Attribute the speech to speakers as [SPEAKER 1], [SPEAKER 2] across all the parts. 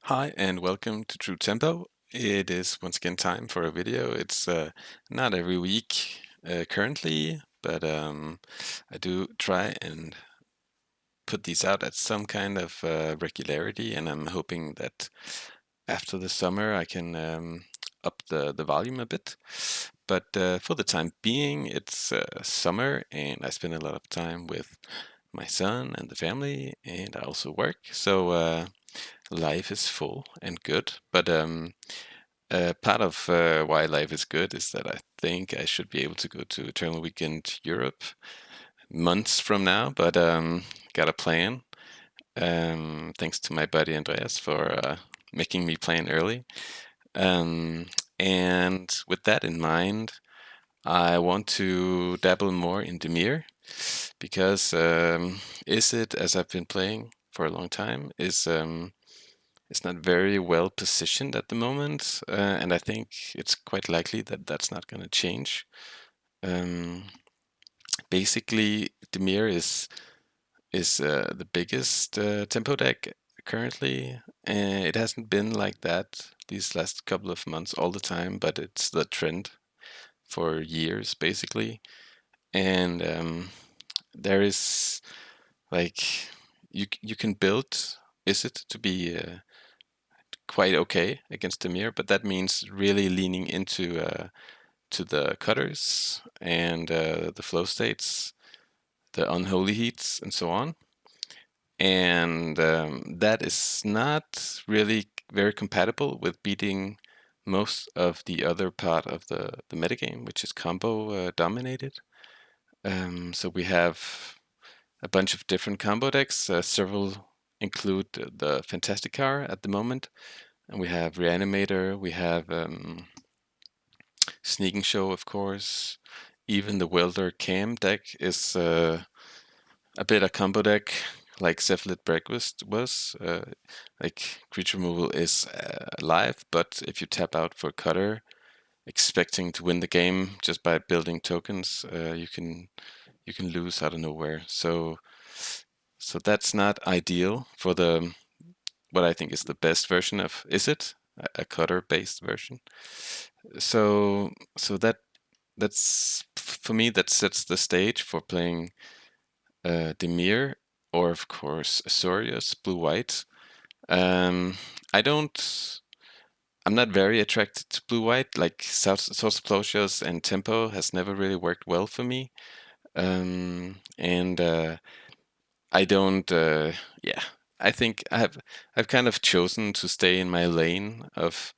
[SPEAKER 1] Hi and welcome to True Tempo. It is once again time for a video. It's not every week currently, but I do try and put these out at some kind of regularity, and I'm hoping that after the summer I can up the volume a bit. But for the time being, it's summer, and I spend a lot of time with my son and the family, and I also work. So life is full and good, but part of why life is good is that I think I should be able to go to Eternal Weekend Europe months from now, but got a plan. Thanks to my buddy Andreas for making me plan early. Um, and with that in mind, I want to dabble more in Dimir because is it, as I've been playing for a long time, is it's not very well positioned at the moment, and I think it's quite likely that that's not going to change. Um, Basically, Dimir is the biggest tempo deck currently. It hasn't been like that these last couple of months all the time, but it's the trend for years basically. And there is like you can build is it to be quite okay against Dimir, but that means really leaning into to the cutters and the flow states, the unholy heats, and so on. And that is not really very compatible with beating most of the other part of the metagame, which is combo dominated. So we have a bunch of different combo decks. Several include the Fantastic Car at the moment, and we have Reanimator, we have Sneaking Show, of course. Even the Welder Cam deck is a bit a combo deck, like Cephalid Breakfast was. Like creature removal is live, but if you tap out for Cutter, expecting to win the game just by building tokens, you can lose out of nowhere. So that's not ideal for the what I think is the best version of Is It, a Cutter based version. So that's for me that sets the stage for playing Dimir, or of course Azorius blue white. Um, I don't. I'm not very attracted to blue white. Like Source of Closures and Tempo has never really worked well for me. And I don't. Yeah, I think I've kind of chosen to stay in my lane of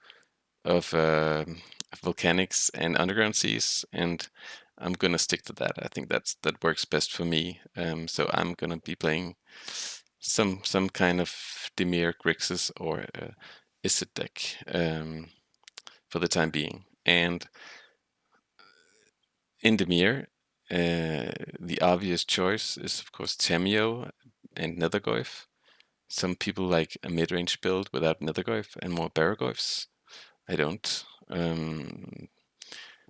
[SPEAKER 1] volcanics and underground seas, and I'm gonna stick to that. I think that works best for me. So I'm gonna be playing some kind of Dimir Grixis or Isid deck for the time being. And in Dimir, the obvious choice is of course Tamiyo and Nethergoyf. Some people like a mid-range build without Nethergoyf and more Barragoyfs. I don't.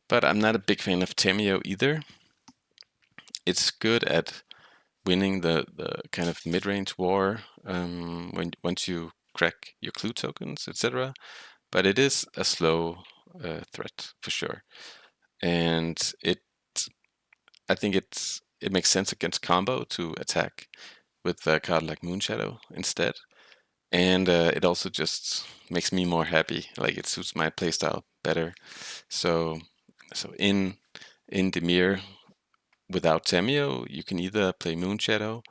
[SPEAKER 1] But I'm not a big fan of Tamiyo either. It's good at winning the kind of mid-range war when once you crack your clue tokens, etc. But it is a slow threat for sure, and I think it makes sense against combo to attack with a card like Moonshadow instead, and it also just makes me more happy. Like it suits my playstyle better. So so in Dimir, without Tamiyo, you can either play Moonshadow,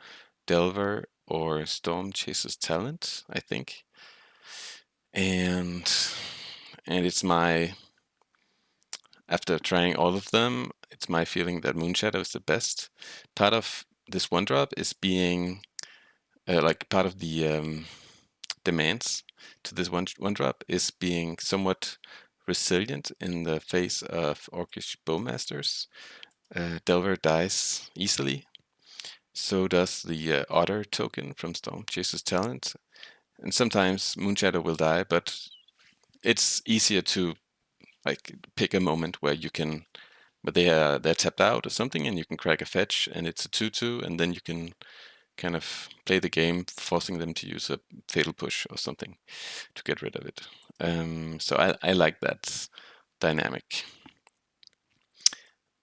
[SPEAKER 1] Delver, or Storm Chaser's Talent, I think. And it's my after trying all of them, it's my feeling that Moonshadow is the best. Part of this one drop is being like part of the demands to this one drop is being somewhat resilient in the face of Orcish Bowmasters. Delver dies easily. So does the Otter token from Storm Chaser's Talent. And sometimes Moonshadow will die, but it's easier to like pick a moment where you can, but they're tapped out or something, and you can crack a fetch, and it's a 2/2, and then you can kind of play the game, forcing them to use a fatal push or something to get rid of it. So I like that dynamic.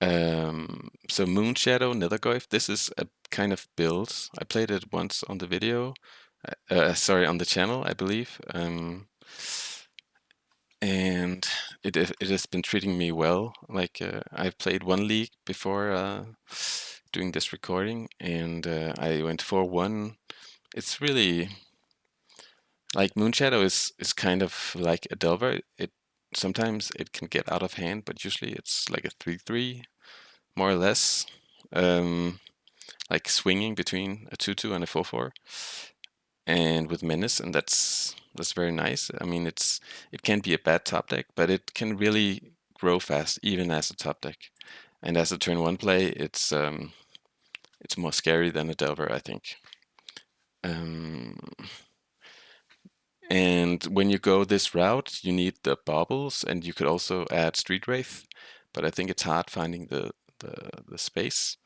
[SPEAKER 1] So Moonshadow, Nethergoyf, this is a kind of build. I played it once on the video, sorry, on the channel, I believe. And it has been treating me well. Like I've played one league before doing this recording, and I went 4-1. It's really like Moonshadow is kind of like a Delver. Sometimes it can get out of hand, but usually it's like a 3-3, more or less. Like swinging between a 2-2 and a 4-4, and with menace, and that's very nice. I mean, it can be a bad top deck, but it can really grow fast even as a top deck. And as a turn one play, it's more scary than a Delver, I think. And when you go this route, you need the baubles, and you could also add Street Wraith, but I think it's hard finding the space.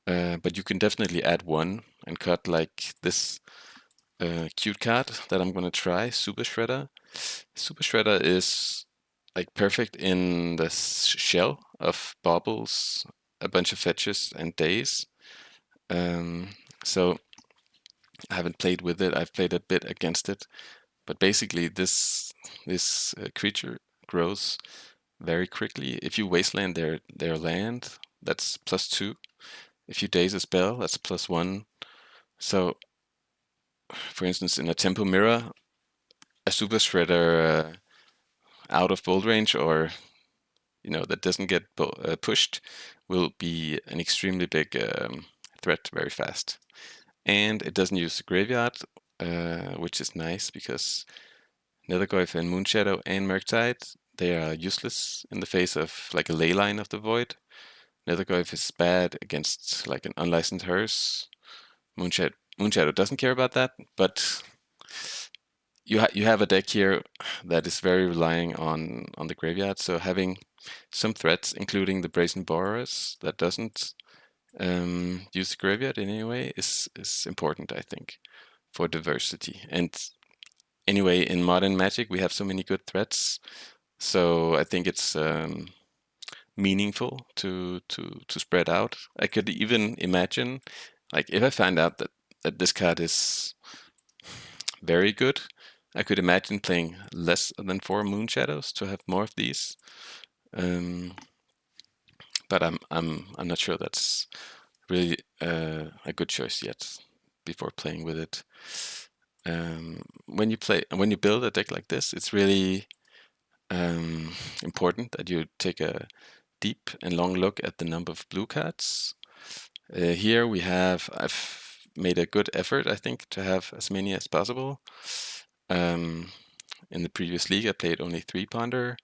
[SPEAKER 1] But you can definitely add one and cut like this cute card that I'm gonna try, Super Shredder. Super Shredder is like perfect in the shell of baubles, a bunch of fetches and days. So I haven't played with it. I've played a bit against it, but basically this creature grows very quickly. If you wasteland their land, that's +2. If you daze a spell, that's +1. So, for instance, in a Tempo Mirror, a Super Shredder out of bolt range, or that doesn't get pushed, will be an extremely big threat very fast. And it doesn't use the graveyard, which is nice because Nethergoyf and Moonshadow and Murktide, they are useless in the face of like a ley line of the void. Nethergoyf is bad against like an unlicensed hearse. Moonshadow doesn't care about that, but you have a deck here that is very relying on the graveyard. So having some threats, including the Brazen Borers, that doesn't use the graveyard in any way, is important, I think, for diversity. And anyway, in modern Magic, we have so many good threats, so I think it's meaningful to spread out. I could even imagine, like, if I find out that this card is very good, I could imagine playing less than 4 Moonshadows to have more of these. But I'm not sure that's really a good choice yet before playing with it. When you build a deck like this, it's really important that you take a deep and long look at the number of blue cards. Here I've made a good effort, I think, to have as many as possible. In the previous league, I played only 3 Ponder.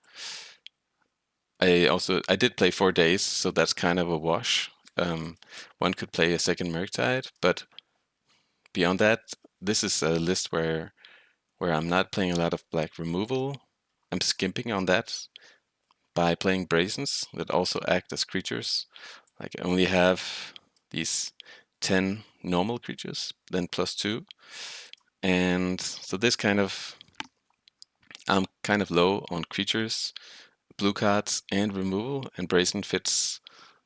[SPEAKER 1] I did play 4 days, so that's kind of a wash. One could play a second Murktide, but beyond that, this is a list where I'm not playing a lot of black removal. I'm skimping on that by playing Brazens that also act as creatures. Like I only have these 10 normal creatures, then +2. And so I'm kind of low on creatures, blue cards, and removal, and Brazen fits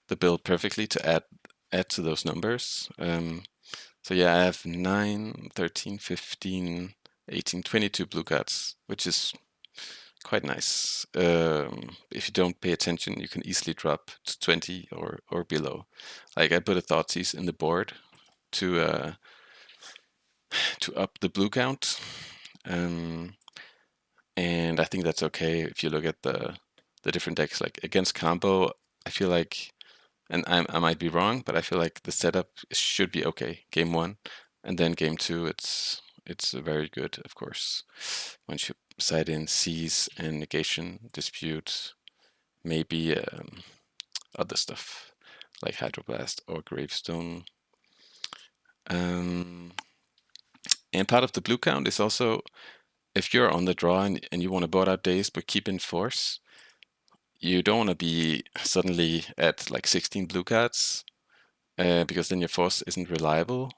[SPEAKER 1] the build perfectly to add to those numbers. So yeah, I have 9, 13, 15, 18, 22 blue cards, which is quite nice. If you don't pay attention, you can easily drop to 20 or below. Like I put a Thoughtseize in the board to up the blue count, and I think that's okay if you look at the different decks. Like against combo, I feel like, and I might be wrong, but I feel like the setup should be okay. Game 1, and then game 2, it's very good, of course. Once you side in Seize and Negation, Dispute, maybe other stuff like Hydroblast or Gravestone. And part of the blue count is also, if you're on the draw and you want to board out days but keep in force, you don't want to be suddenly at like 16 blue cards because then your force isn't reliable.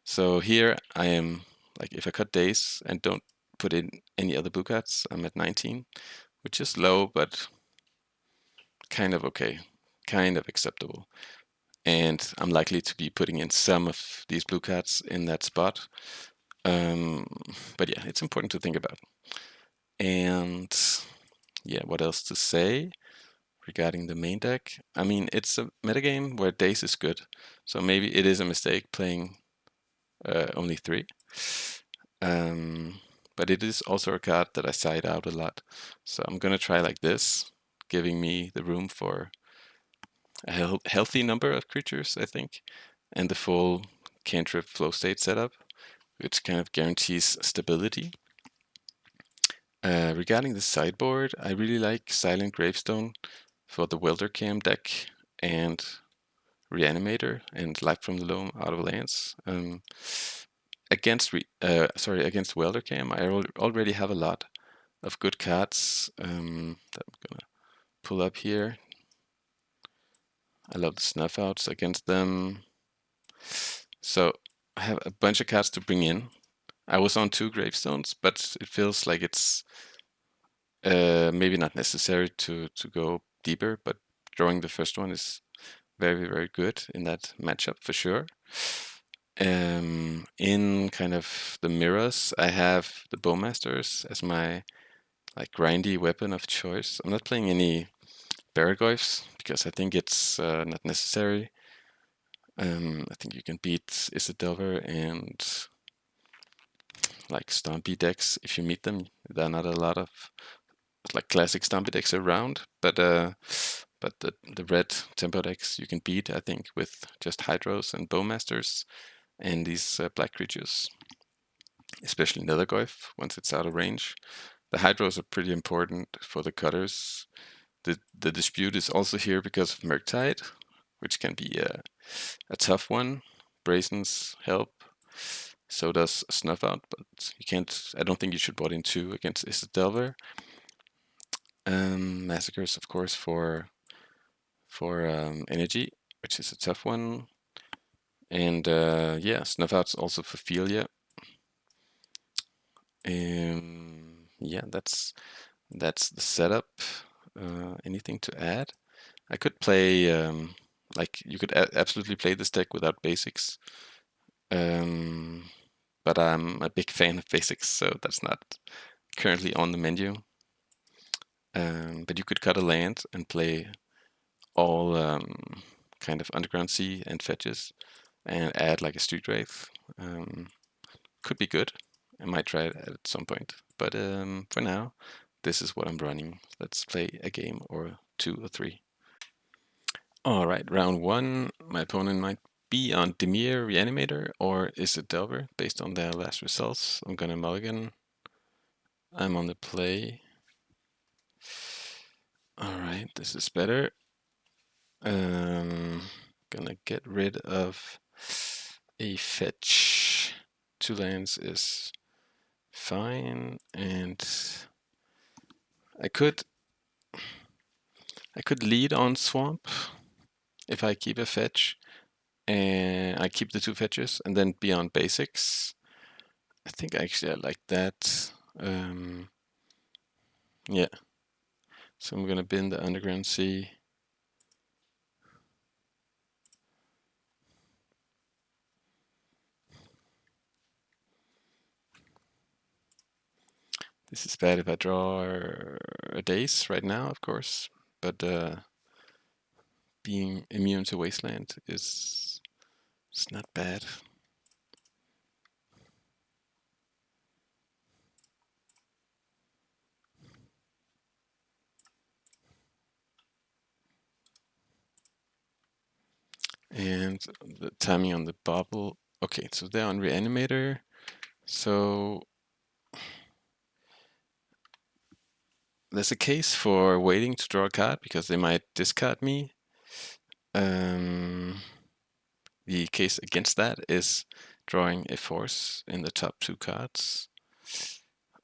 [SPEAKER 1] So here I am, like if I cut days and don't put in any other blue cards, I'm at 19, which is low, but kind of okay, kind of acceptable. And I'm likely to be putting in some of these blue cards in that spot. But yeah, it's important to think about. And yeah, what else to say regarding the main deck? I mean, it's a metagame where days is good, so maybe it is a mistake playing only 3. But it is also a card that I side out a lot, so I'm gonna try like this, giving me the room for a healthy number of creatures, I think, and the full cantrip flow state setup, which kind of guarantees stability. Regarding the sideboard, I really like Silent Gravestone for the Welder Cam deck and Reanimator and Life from the Loam out of lands. Against Welder Cam, I already have a lot of good cards that I'm gonna pull up here. I love the snuff outs against them. So I have a bunch of cards to bring in. I was on 2 gravestones, but it feels like it's maybe not necessary to go deeper, but drawing the first one is very, very good in that matchup for sure. In kind of the mirrors, I have the Bowmasters as my like grindy weapon of choice. I'm not playing any Barragoyfs because I think it's not necessary. I think you can beat Isidelver and like Stompy decks if you meet them. There are not a lot of like classic Stompy decks around, but the red Tempo decks you can beat, I think, with just Hydros and Bowmasters and these black creatures, especially Nethergoyf once it's out of range. The Hydros are pretty important for the cutters. The dispute is also here because of Murktide, which can be a tough one. Brazen's help. So does Snuff Out, but you can't. I don't think you should bot in 2 against Isidelver. Massacres, of course, for energy, which is a tough one. And yeah, Snuff Out's also for Philia. Yeah, that's the setup. Anything to add? I could play like you could absolutely play this deck without basics. But I'm a big fan of basics, so that's not currently on the menu. But you could cut a land and play all kind of Underground Sea and fetches and add like a Street Wraith. Could be good. I might try it at some point. But for now, this is what I'm running. Let's play a game or 2 or 3. All right, round 1. My opponent might be on Dimir Reanimator or is it Delver based on their last results. I'm gonna mulligan. I'm on the play. All right, this is better. Gonna get rid of a fetch. 2 lands is fine, and I could lead on swamp if I keep a fetch, and I keep the 2 fetches, and then be on basics. I think actually I like that. Yeah. So I'm gonna bin the Underground Sea. This is bad if I draw a Daze right now, of course, but being immune to Wasteland is not bad. And the timing on the Bauble. Okay, so they're on Reanimator. So there's a case for waiting to draw a card because they might discard me. The case against that is drawing a force in the top 2 cards.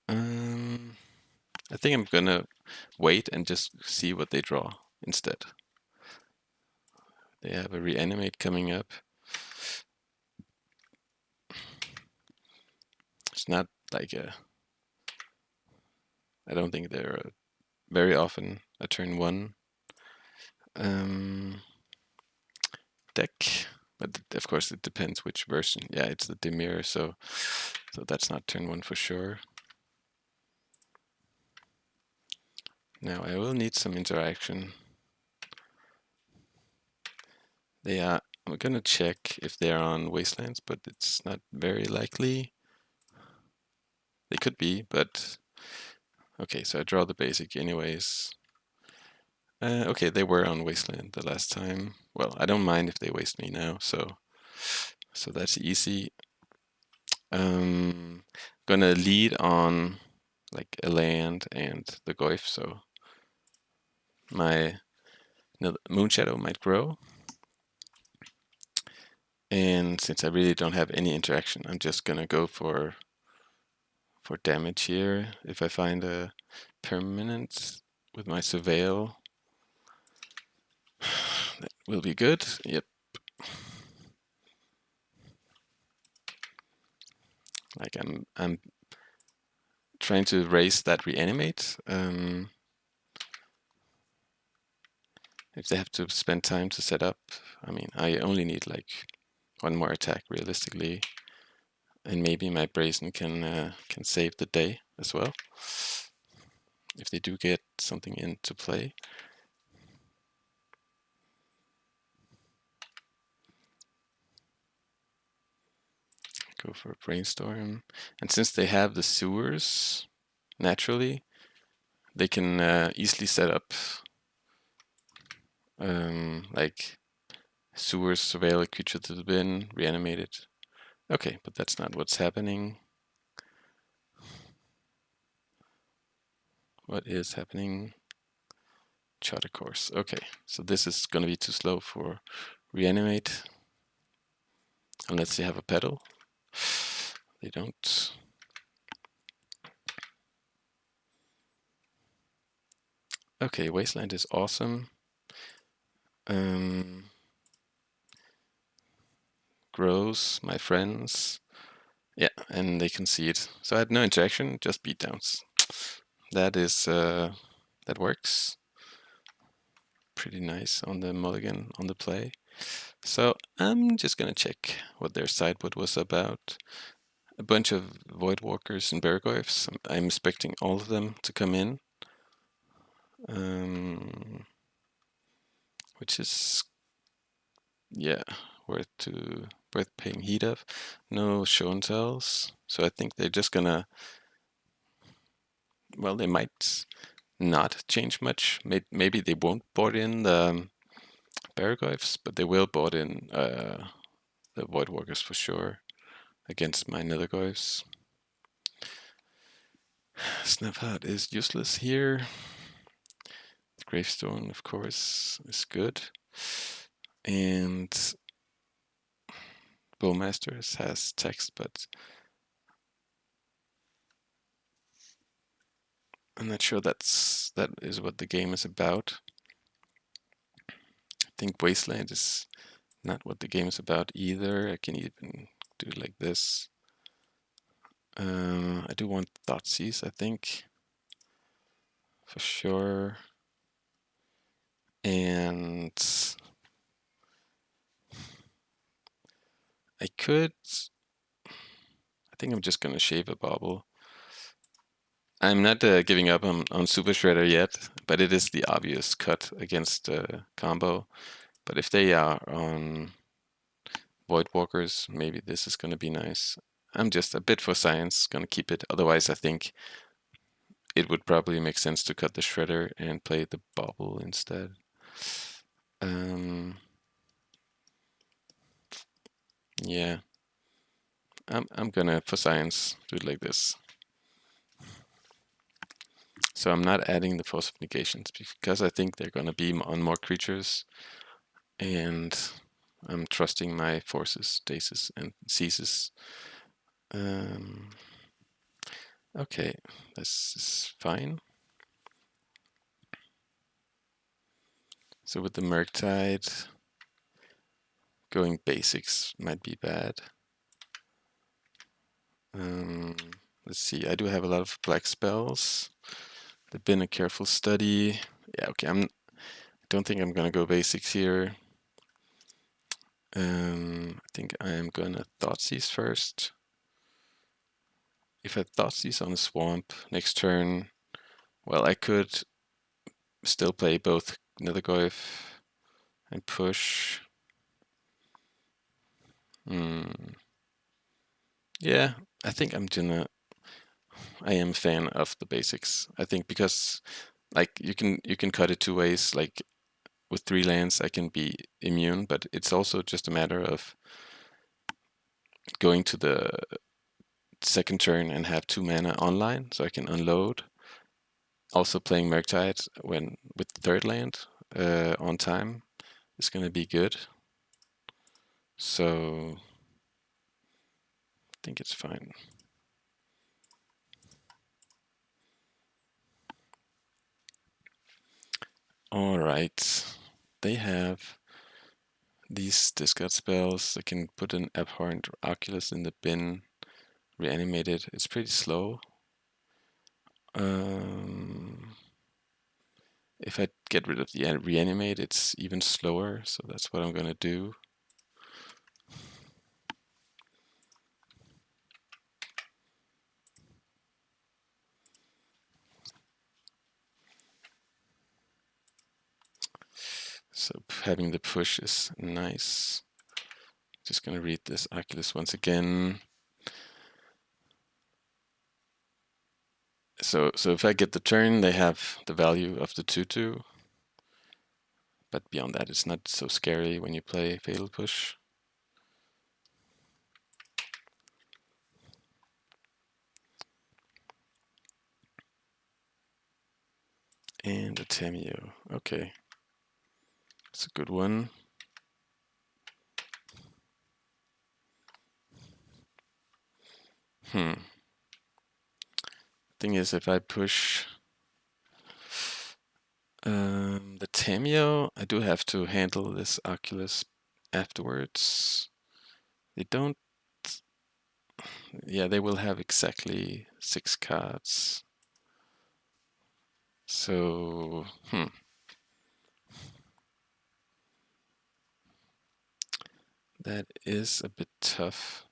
[SPEAKER 1] I think I'm gonna wait and just see what they draw instead. They have a Reanimate coming up. It's not like I don't think they're very often a turn 1 deck, but of course it depends which version. Yeah, it's the Dimir, so that's not turn 1 for sure. Now I will need some interaction. I'm gonna check if they're on Wastelands, but it's not very likely. They could be, but okay, so I draw the basic anyways. Okay, they were on Wasteland the last time. Well, I don't mind if they waste me now, so that's easy. Gonna lead on like a land and the Goyf, so my Moonshadow might grow. And since I really don't have any interaction, I'm just gonna go for damage here. If I find a permanent with my Surveil, that will be good. Yep. Like I'm trying to raise that reanimate. If they have to spend time to set up, I mean, I only need like one more attack realistically, and maybe my Brazen can save the day as well if they do get something into play. Go for a Brainstorm, and since they have the sewers naturally, they can easily set up like sewers, surveil a creature to the bin, reanimate it. Okay, but that's not what's happening. What is happening? Chart a course. Okay, so this is going to be too slow for reanimate. Unless they have a pedal. They don't. Okay, Wasteland is awesome. Grows, my friends. Yeah, and they can see it. So I had no interaction, just beatdowns. That is, that works. Pretty nice on the mulligan, on the play. So I'm just gonna check what their sideboard was about. A bunch of Voidwalkers and Bargoyfs. I'm expecting all of them to come in. Which is, yeah, worth paying heed of. No Show&Tells, so I think they're just gonna, well, they might not change much. Maybe they won't board in the Bargoyfs, but they will board in the Voidwalkers for sure against my Nethergoyfs. Snapheart is useless here. Gravestone, of course, is good. And Bowmasters has text, but I'm not sure that is what the game is about. I think Wasteland is not what the game is about either. I can even do it like this. I do want Thoughtseize, I think, for sure. And I think I'm just gonna shave a Bauble. I'm not giving up on Super Shredder yet, but it is the obvious cut against combo. But if they are on Voidwalkers, maybe this is gonna be nice. I'm just a bit for science, gonna keep it. Otherwise, I think it would probably make sense to cut the Shredder and play the Bauble instead. Yeah, I'm gonna, for science, do it like this. So I'm not adding the Force of Negations because I think they're gonna be on more creatures, and I'm trusting my forces, Daces and Seizes. Okay, this is fine. So with the Murktide, going basics might be bad. Let's see, I do have a lot of black spells. They've been a careful study. Yeah, okay, I don't think I'm gonna go basics here. I think I am gonna Thoughtseize first. If I Thoughtseize on a swamp next turn, well, I could still play both Nethergoyf and push. Yeah, I think I am a fan of the basics. I think because like you can cut it two ways. Like with 3 lands, I can be immune, but it's also just a matter of going to the second turn and have 2 mana online, so I can unload. Also playing Murktide when with the third land on time is gonna be good. So I think it's fine. All right, they have these discard spells. I can put an Abhorrent Oculus in the bin, reanimate it. It's pretty slow. If I get rid of the reanimate, it's even slower, so that's what I'm gonna do. So having the push is nice. Just gonna read this Oculus once again. So if I get the turn, they have the value of the 2/2. But beyond that, it's not so scary when you play Fatal Push. And a Tamiyo. Okay. It's a good one. Thing is, if I push the Tamiyo, I do have to handle this Oculus afterwards. They don't. Yeah, they will have exactly 6 cards. So, that is a bit tough.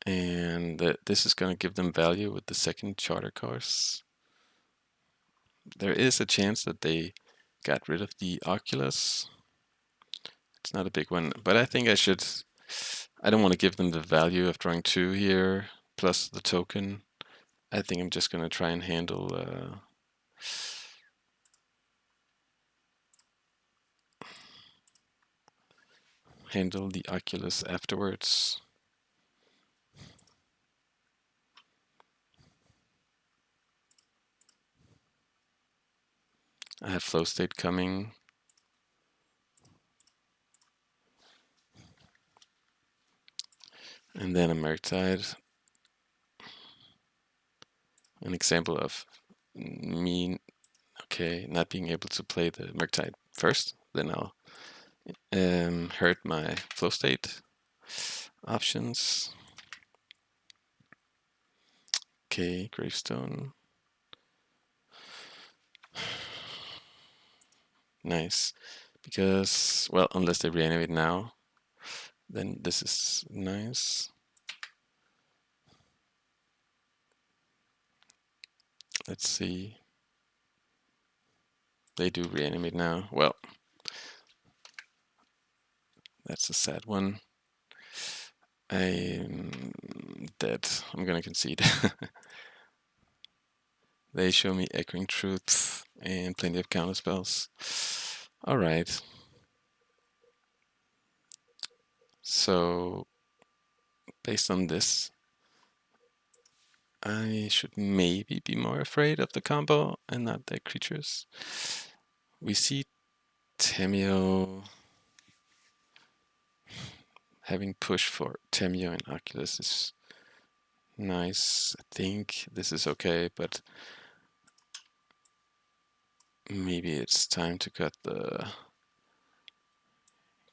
[SPEAKER 1] And this is going to give them value with the second charter course. There is a chance that they got rid of the Oculus. It's not a big one, but I think I don't want to give them the value of drawing 2 here, plus the token. I think I'm just going to try and handle the Oculus afterwards. I have Flow State coming. And then a Murktide. An example of me, not being able to play the Murktide first. Then I'll hurt my Flow State options. Okay, Gravestone. Nice. Because, well, unless they reanimate now, then this is nice. Let's see. They do reanimate now. Well, that's a sad one. I'm dead. I'm gonna concede. They show me Echoing Truth and plenty of counterspells. Alright. So, based on this, I should maybe be more afraid of the combo and not their creatures. We see Tamiyo having push for Tamiyo and Oculus is nice. I think this is okay, but maybe it's time to cut the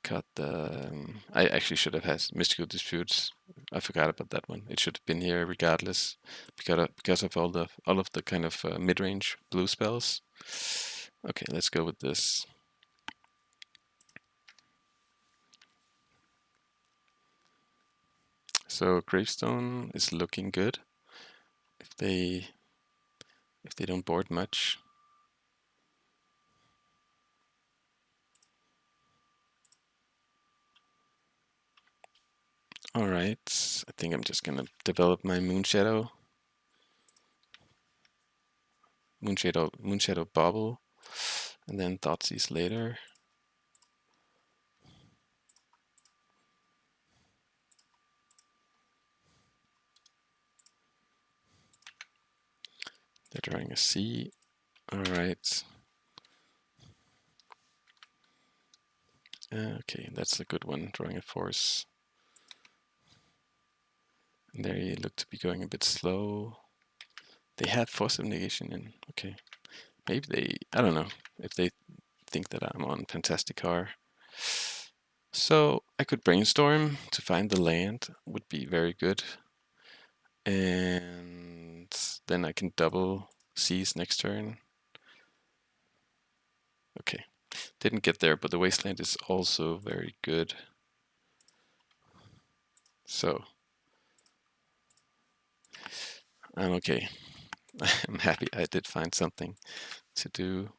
[SPEAKER 1] cut the... I actually should have had Mystical Disputes. I forgot about that one. It should have been here regardless, because of all of the kind of mid-range blue spells. Okay, let's go with this. So Gravestone is looking good if they don't board much. All right, I think I'm just gonna develop my Moonshadow Bauble, and then Thoughtseize later. They're drawing a C. All right. Okay, that's a good one. Drawing a Force. And there you look to be going a bit slow. They have Force of Negation in. Okay. Maybe they, I don't know, if they think that I'm on Fantastic Car. So I could brainstorm to find the land, would be very good. And then I can double seize next turn. Okay, didn't get there, but the Wasteland is also very good. So I'm okay. I'm happy I did find something to do.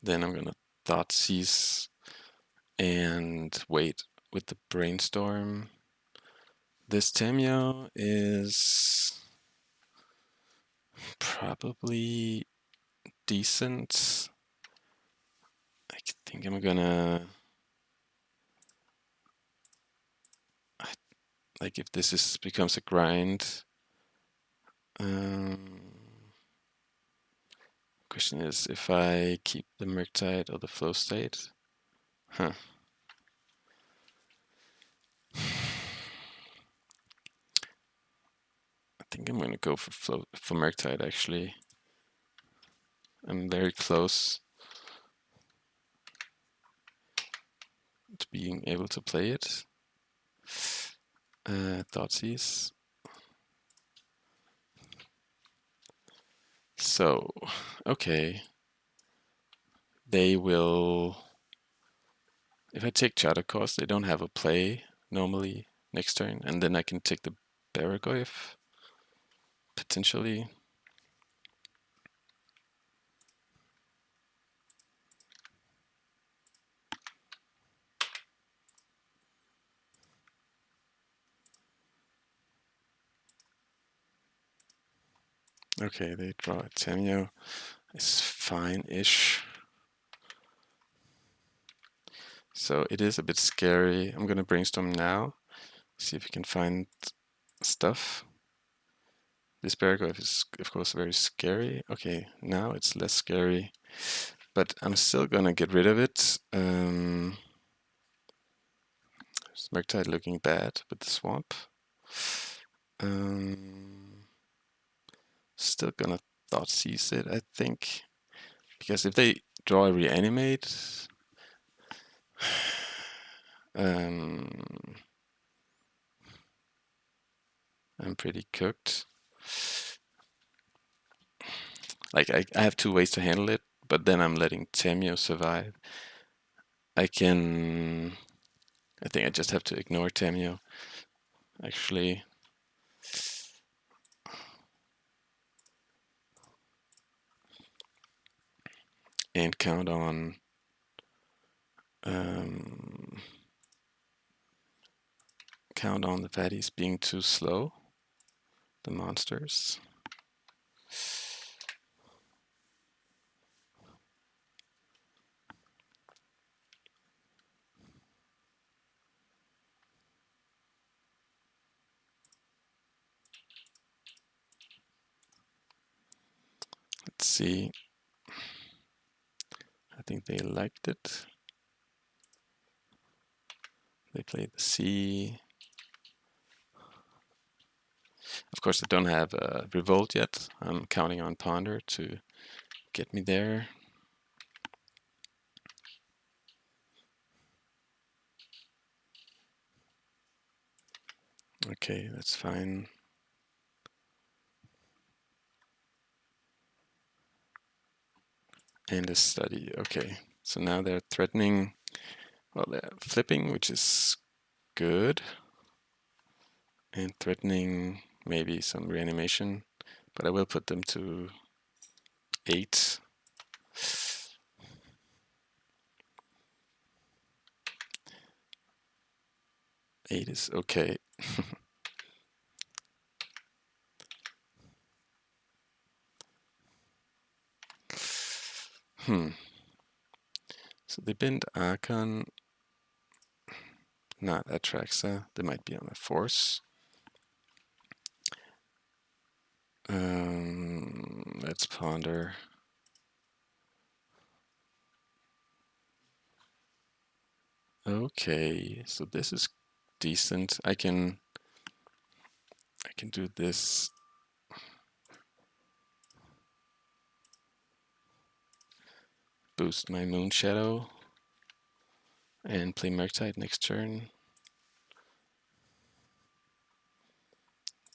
[SPEAKER 1] Then I'm gonna Thoughtseize and wait with the Brainstorm. This Tamiyo is probably decent. I think I'm gonna, like, if this becomes a grind. Question is if I keep the Murktide or the Flow State. Huh. I think I'm gonna go for Murktide actually. I'm very close to being able to play it. Thoughtseize. So, okay. They will... If I take Charter Cost, they don't have a play normally next turn, and then I can take the Baragoyf, potentially. Okay, they draw a Tamiyo. It's fine-ish. So it is a bit scary. I'm gonna brainstorm now, see if we can find stuff. This Baragoyf is, of course, very scary. Okay, now it's less scary, but I'm still gonna get rid of it. Murktide looking bad with the swamp. Still gonna Thoughtseize it, I think, because if they draw a Reanimate, I'm pretty cooked. Like, I have two ways to handle it, but then I'm letting Tamiyo survive. I think I just have to ignore Tamiyo, actually. And count on the fatties being too slow, the monsters. Let's see. I think they liked it. They played the C. Of course, I don't have Revolt yet. I'm counting on Ponder to get me there. Okay, that's fine. And a study. Okay, so now they're threatening. Well, they're flipping, which is good. And threatening maybe some reanimation. But I will put them to 8. Eight is okay. So they binned Archon, not Atraxa. They might be on a Force. Let's ponder. Okay, so this is decent. I can do this. Boost my Moonshadow and play Murktide next turn.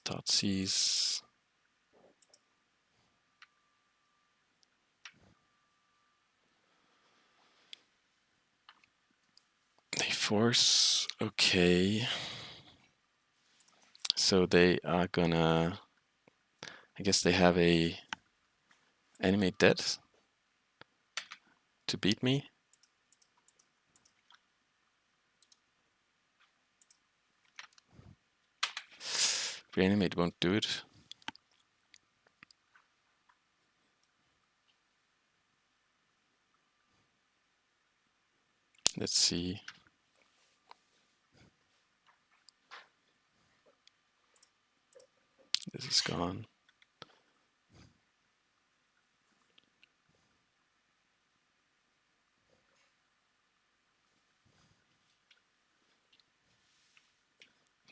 [SPEAKER 1] Thoughtseize. They force. Okay. So they are gonna. I guess they have a animate dead to beat me. Reanimate won't do it. Let's see. This is gone.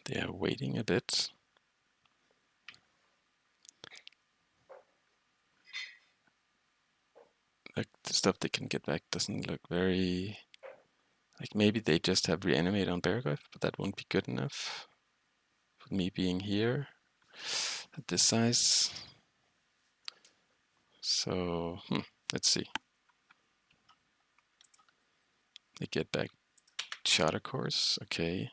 [SPEAKER 1] They are waiting a bit. Like the stuff they can get back doesn't look very. Like maybe they just have reanimate on Baragov, but that won't be good enough for me being here at this size. So let's see. They get back Charter Course. Okay.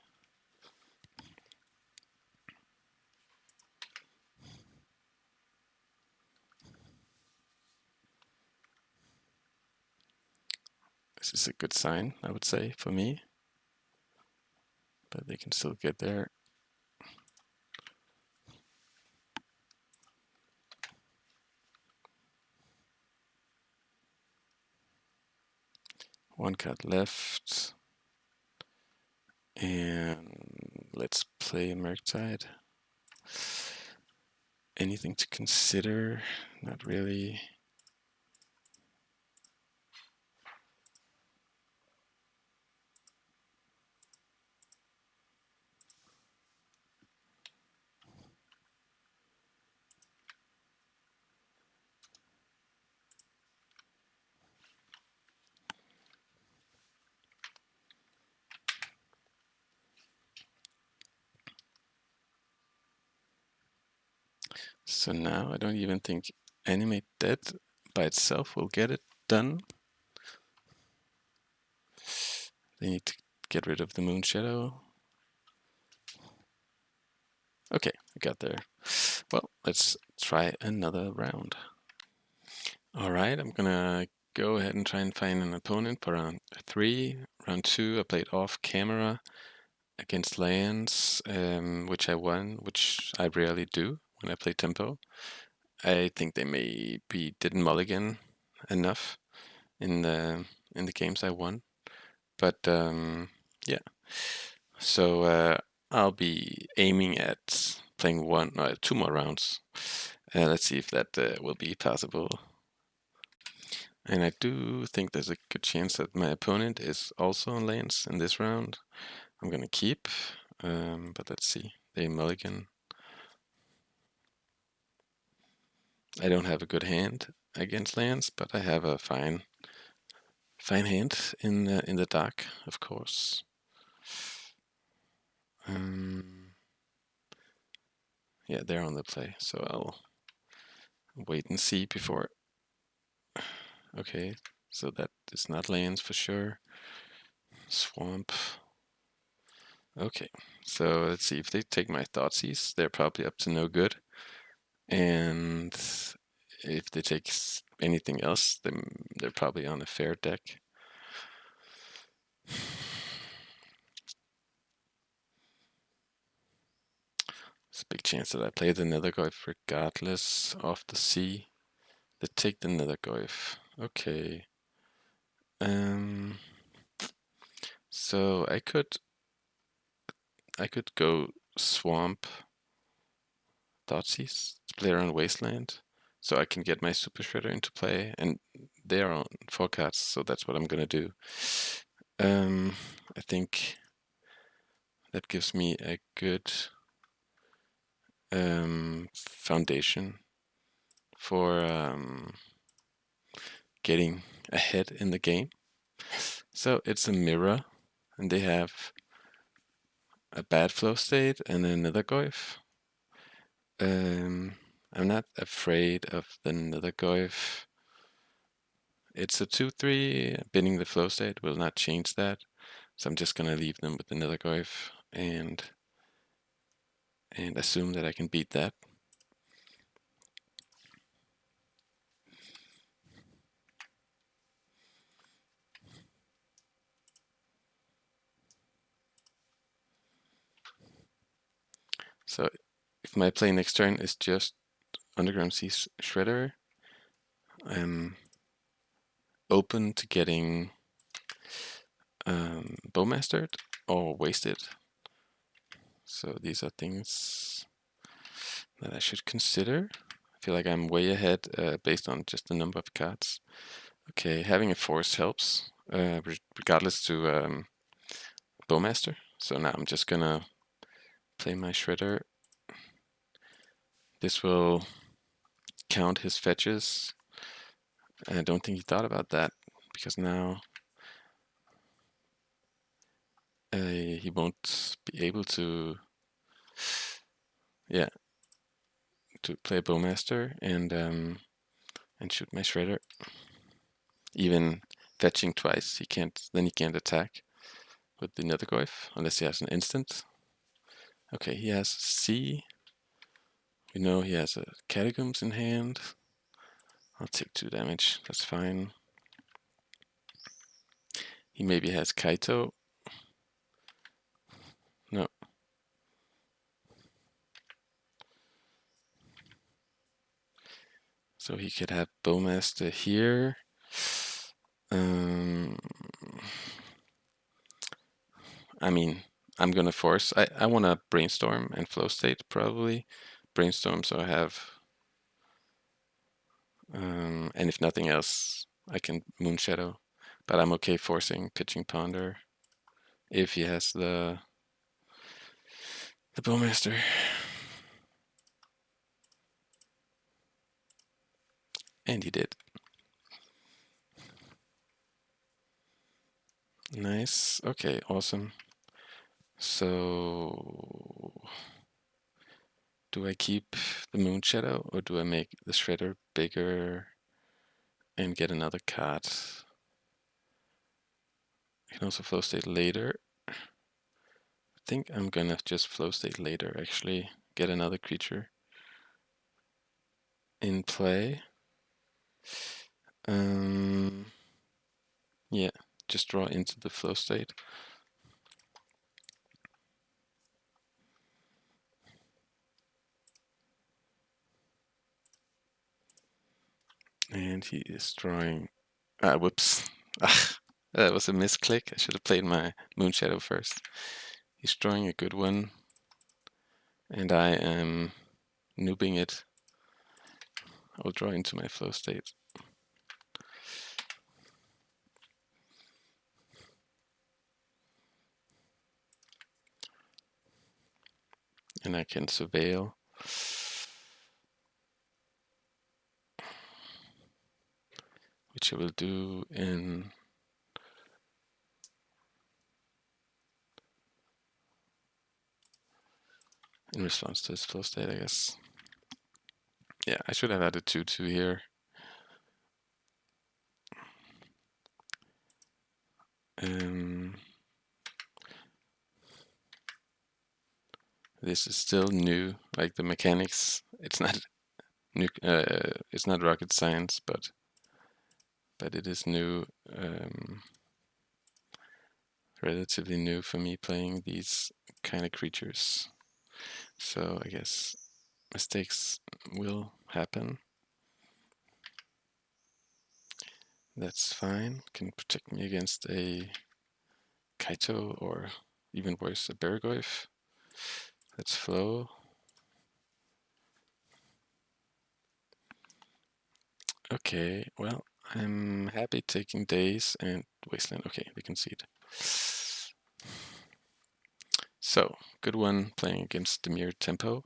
[SPEAKER 1] This is a good sign, I would say, for me. But they can still get there. One card left. And let's play Murktide. Anything to consider? Not really. So now I don't even think Animate Dead by itself will get it done. They need to get rid of the Moonshadow. Okay, I got there. Well, let's try another round. Alright, I'm gonna go ahead and try and find an opponent for round 3. Round 2, I played off camera against lands, which I won, which I rarely do when I play Tempo. I think they maybe didn't mulligan enough in the games I won, but yeah. So I'll be aiming at playing 2 more rounds. Let's see if that will be possible. And I do think there's a good chance that my opponent is also on lands in this round. I'm gonna keep, but let's see. They mulligan. I don't have a good hand against lands, but I have a fine hand in the dark, of course. Yeah, they're on the play, so I'll wait and see before. Okay, so that is not lands for sure. Swamp. Okay, so let's see if they take my Thoughtseize. They're probably up to no good. And if they take anything else, then they're probably on a fair deck. There's a big chance that I play the Nethergoyf regardless of the sea. They take the Nethergoyf. Okay. So I could go swamp Thoughtseize, play around Wasteland, so I can get my Super Shredder into play, and they're on 4 cards, so that's what I'm gonna do. I think that gives me a good foundation for getting ahead in the game. So it's a mirror, and they have a bad flow state and another Nethergoyf. I'm not afraid of the Nethergoyf. It's a 2/3. Binning the flow state will not change that, so I'm just gonna leave them with the Nethergoyf and assume that I can beat that. So if my play next turn is just Underground Sea Shredder, I'm open to getting Bowmastered or Wasted. So these are things that I should consider. I feel like I'm way ahead based on just the number of cards. Okay, having a force helps, regardless to Bowmaster. So now I'm just gonna play my Shredder. This will count his fetches. And I don't think he thought about that, because now he won't be able to, yeah, to play Bowmaster and shoot my Shredder. Even fetching twice, he can't attack with the Nethergoyf unless he has an instant. Okay, he has C. We know he has a Catacombs in hand. I'll take 2 damage, that's fine. He maybe has Kaito. No. So he could have Bowmaster here. I mean, I'm gonna force. I want to brainstorm and flow state probably. Brainstorm, so I have, and if nothing else, I can Moonshadow. But I'm okay forcing Pitching Ponder if he has the Bowmaster. And he did. Nice. Okay, awesome. So do I keep the Moonshadow or do I make the Shredder bigger and get another card? I can also flow state later. I think I'm gonna just flow state later, actually. Get another creature in play. Yeah, just draw into the flow state. And he is drawing. Whoops. That was a misclick. I should have played my Moonshadow first. He's drawing a good one. And I am noobing it. I'll draw into my flow state. And I can surveil. which I will do in response to this flow state, I guess. Yeah, I should have added 2/2 here. This is still new, like the mechanics. It's not new. It's not rocket science, but it is new. Relatively new for me playing these kind of creatures. So I guess mistakes will happen. That's fine. Can protect me against a Kaito or even worse, a Bergoyf. Let's flow. Okay, well, I'm happy taking Daze and Wasteland. Okay, we concede. So, good one playing against Dimir Tempo.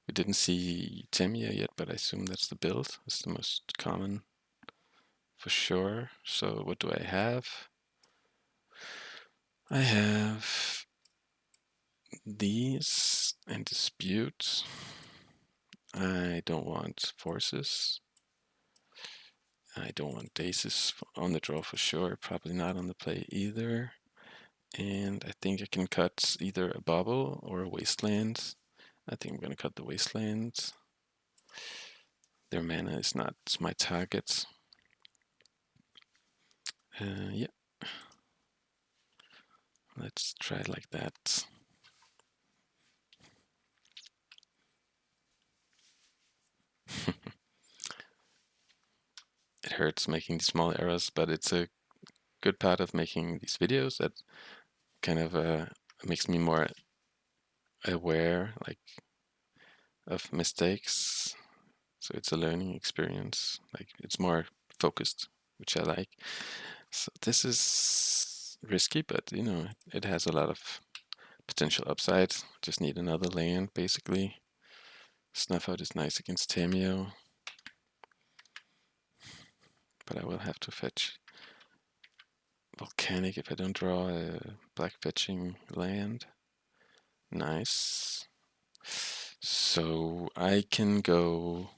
[SPEAKER 1] We didn't see Tamiyo yet, but I assume that's the build. It's the most common for sure. So what do I have? I have these and Dispute. I don't want Forces. I don't want Daces on the draw for sure. Probably not on the play either. And I think I can cut either a Bauble or a Wasteland. I think I'm going to cut the Wasteland. Their mana is not my target. Yeah. Let's try it like that. It hurts making these small errors, but it's a good part of making these videos that kind of makes me more aware, like, of mistakes. So it's a learning experience. Like, it's more focused, which I like. So this is risky, but you know, it has a lot of potential upside. Just need another land, basically. Snuff Out is nice against Tamiyo, but I will have to fetch Volcanic if I don't draw a black fetching land. Nice. So I can go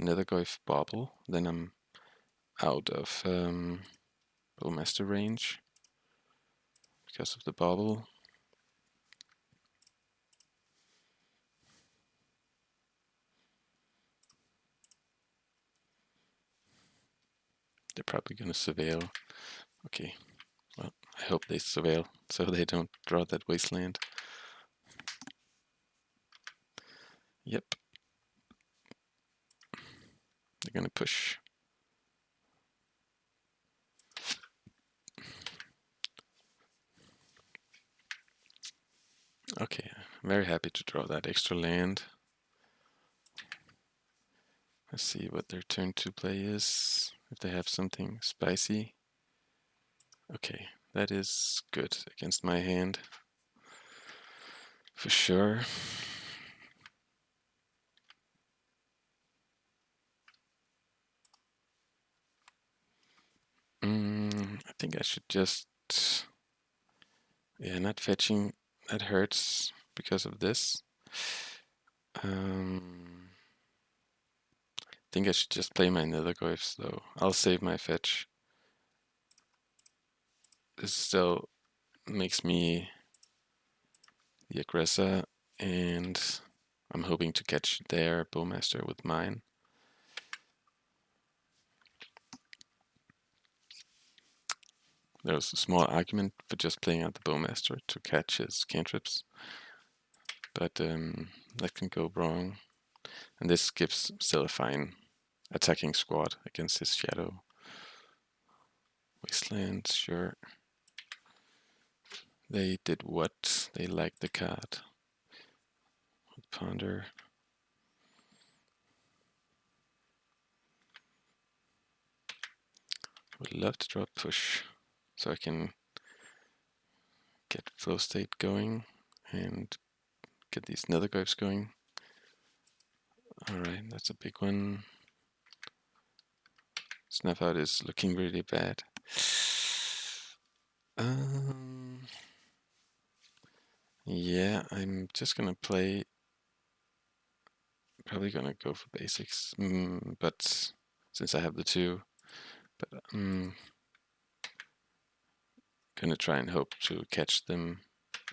[SPEAKER 1] Nethergoyf Bauble, then I'm out of Bowmaster range because of the Bauble. They're probably gonna surveil. Okay, well, I hope they surveil so they don't draw that wasteland. Yep. They're gonna push. Okay, I'm very happy to draw that extra land. Let's see what their turn 2 play is, if they have something spicy. Okay, that is good against my hand, for sure. I think I should just, yeah, not fetching, that hurts because of this. I think I should just play my Nethergoyfs though. I'll save my fetch. This still makes me the aggressor, and I'm hoping to catch their Bowmaster with mine. There was a small argument for just playing out the Bowmaster to catch his cantrips, but that can go wrong. And this gives still a fine attacking squad against his Shadow. Wasteland, sure. They did what? They liked the card. Ponder. Would love to draw push so I can get flow state going and get these Nethergoyfs going. Alright, that's a big one. Snuff out is looking really bad. Yeah, I'm just gonna play. Probably gonna go for basics, but since I have the two, but gonna try and hope to catch them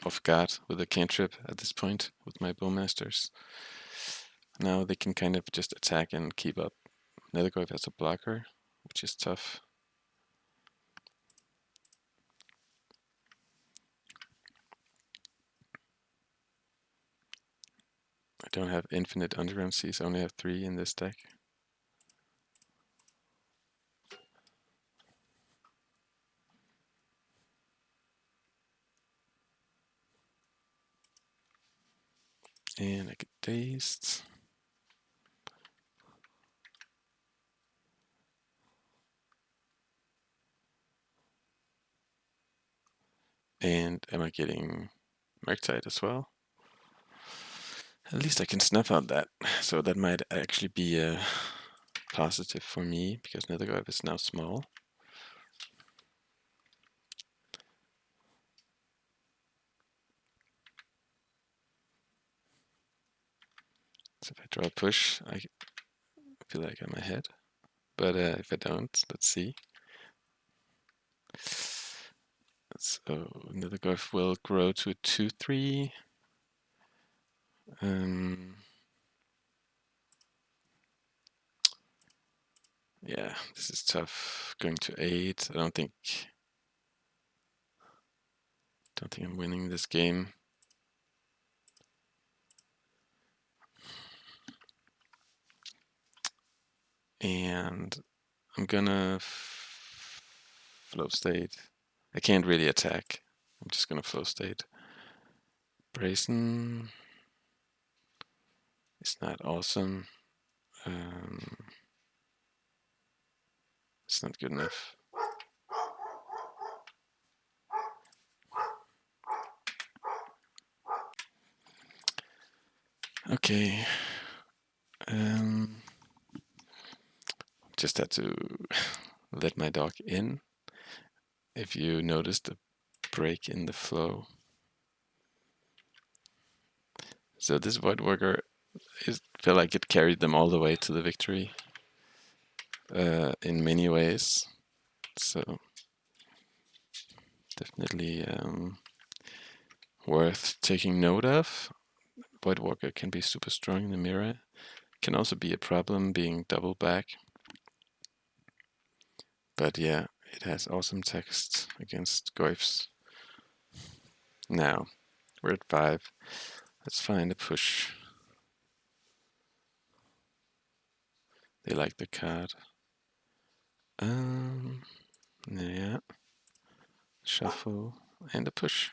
[SPEAKER 1] off guard with a cantrip at this point with my bowmasters. Now they can kind of just attack and keep up. Nethergoyf has a blocker, which is tough. I don't have infinite underground seas, I only have 3 in this deck. And I get dazed. And am I getting Murktide as well? At least I can snuff out that, so that might actually be a positive for me, because Nethergoyf is now small. So if I draw a push, I feel like I'm ahead. But if I don't, let's see. So Nethergoyf will grow to a 2/3. Yeah, this is tough. Going to 8. I don't think I'm winning this game. And I'm gonna flow state. I can't really attack. I'm just gonna flow state. Brazen is not awesome. It's not good enough. Okay. Just had to let my dog in. If you noticed a break in the flow. So this Void Worker, I feel like it carried them all the way to the victory in many ways. So definitely worth taking note of. Void Walker can be super strong in the mirror. Can also be a problem being double back. But yeah, it has awesome text against Goyfs. Now, we're at 5. Let's find a push. They like the card. Yeah. Shuffle and a push.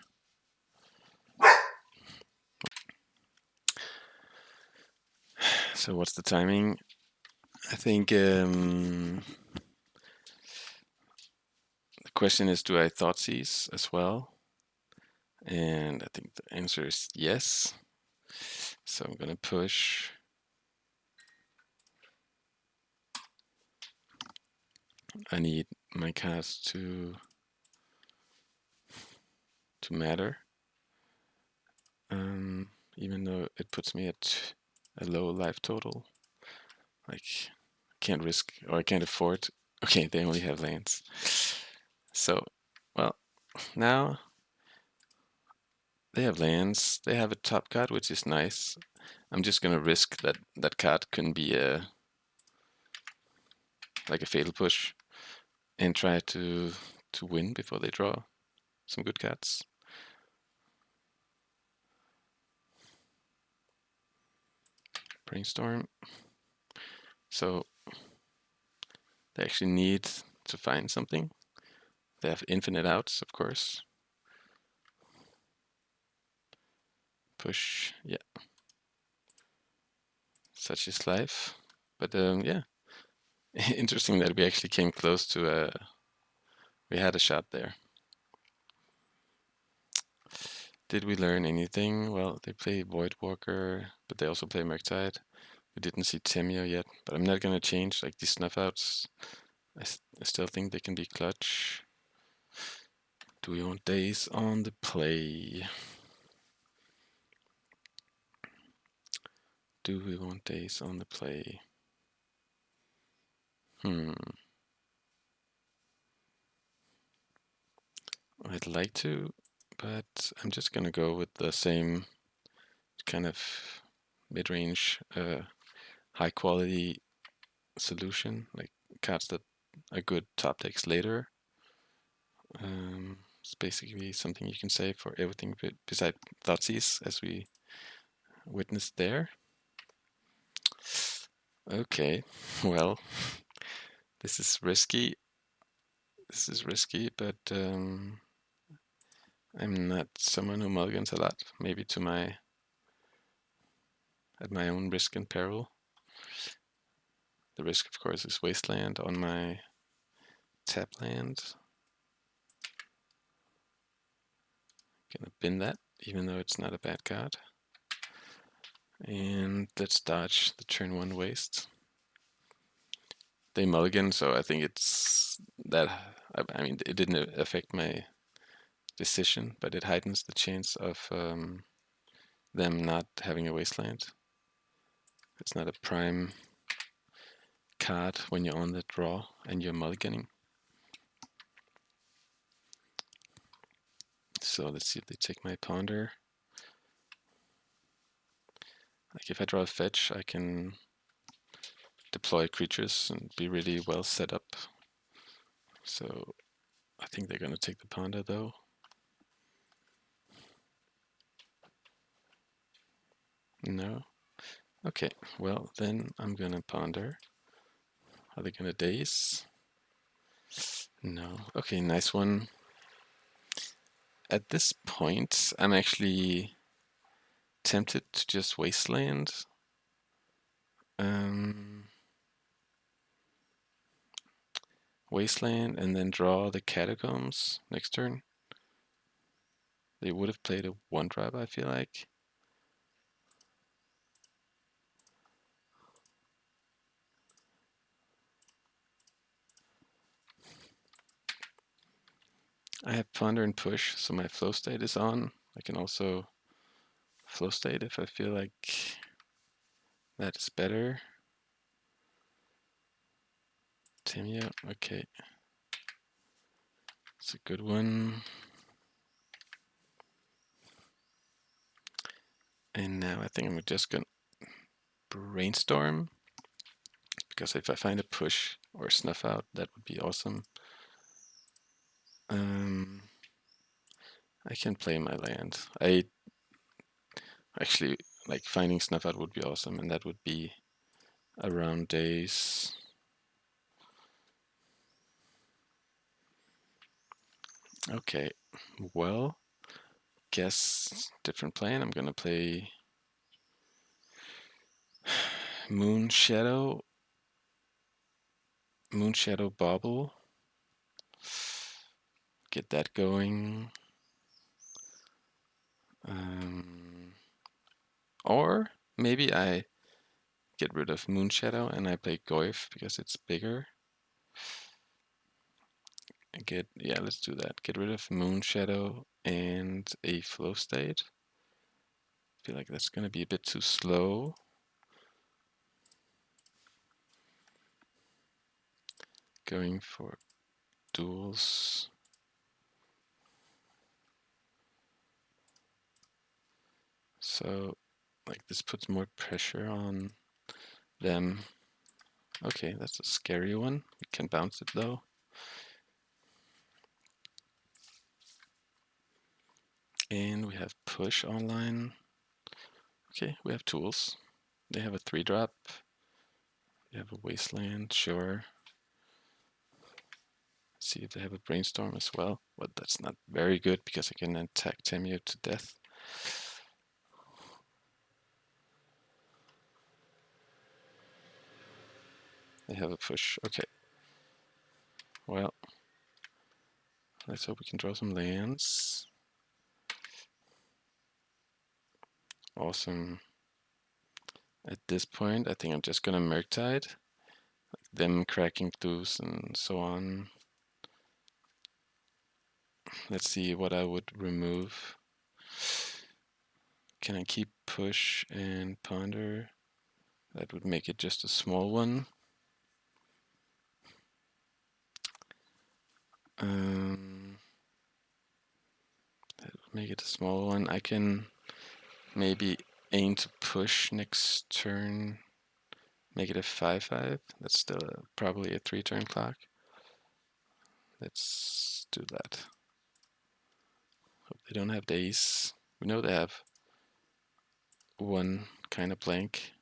[SPEAKER 1] So what's the timing? I think the question is, do I Thoughtseize as well? And I think the answer is yes. So I'm gonna push. I need my cast to matter. Even though it puts me at a low life total. Like, I can't risk, or I can't afford. Okay, they only have lands. So, well, now they have lands. They have a top card, which is nice. I'm just gonna risk that that card can be like a fatal push, and try to win before they draw some good cards. Brainstorm. So they actually need to find something. They have infinite outs, of course. Push, yeah. Such is life. But yeah, interesting that we actually came close to we had a shot there. Did we learn anything? Well, they play Void Walker, but they also play Murktide. We didn't see Tamiyo yet, but I'm not gonna change like these snuff outs. I still think they can be clutch. Do we want days on the play? Do we want days on the play? I'd like to, but I'm just gonna go with the same kind of mid-range, high quality solution, like cards that are good top decks later. It's basically something you can say for everything beside Thoughtseize, as we witnessed there. Okay, well, this is risky. This is risky, but I'm not someone who mulligans a lot. Maybe at my own risk and peril. The risk, of course, is Wasteland on my tap land. Gonna bin that, even though it's not a bad card. And let's dodge the turn 1 waste. They mulligan, so I think it's that. I mean, it didn't affect my decision, but it heightens the chance of them not having a wasteland. It's not a prime card when you're on the draw and you're mulliganing. So let's see if they take my ponder. Like if I draw a fetch, I can deploy creatures and be really well set up. So I think they're gonna take the ponder though. No? Okay, well then I'm gonna ponder. Are they gonna daze? No. Okay, nice one. At this point, I'm actually tempted to just wasteland. Wasteland and then draw the Catacombs next turn. They would have played a 1-drop, I feel like. I have ponder and push, so my flow state is on. I can also flow state if I feel like that is better. Tamiyo, okay. It's a good one. And now I think I'm just gonna brainstorm, because if I find a push or snuff out, that would be awesome. I can play my land. I actually like finding snuff out would be awesome, and that would be around days. Okay, well, guess different plan. I'm gonna play Moonshadow Bauble. Get that going. Or maybe I get rid of Moonshadow and I play Goif because it's bigger. Yeah, let's do that. Get rid of Moonshadow and a flow state. I feel like that's gonna be a bit too slow. Going for duels. So, like, this puts more pressure on them. Okay, that's a scary one. We can bounce it though. And we have push online. Okay, we have tools. They have a 3-drop. They have a wasteland, sure. See if they have a brainstorm as well. But that's not very good because I can attack Tamiyo to death. They have a push. Okay. Well, let's hope we can draw some lands. Awesome. At this point, I think I'm just gonna Murktide. them cracking loose and so on. Let's see what I would remove. Can I keep push and ponder? That would make it just a small one. That would make it a small one. I can maybe aim to push next turn. Make it a 5/5. That's still probably a 3-turn clock. Let's do that. Hope they don't have days. We know they have one kind of blank.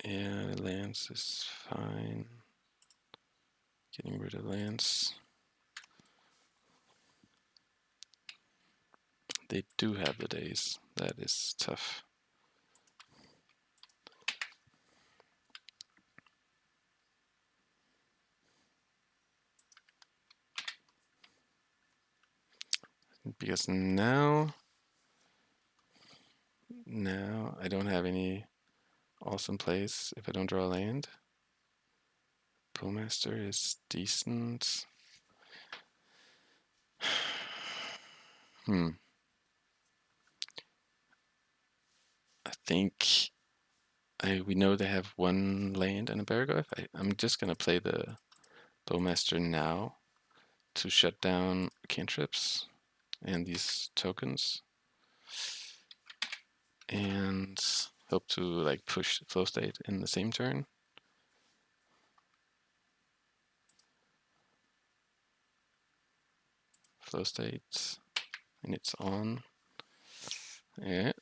[SPEAKER 1] Yeah, lands is fine. Getting rid of lands. They do have the days. That is tough. Because now I don't have any awesome plays if I don't draw a land. Bowmaster is decent. I think we know they have one land and a Baragorth. I'm just gonna play the Bowmaster now to shut down cantrips and these tokens, and hope to like push flow state in the same turn. Flow state, and it's on. Yeah.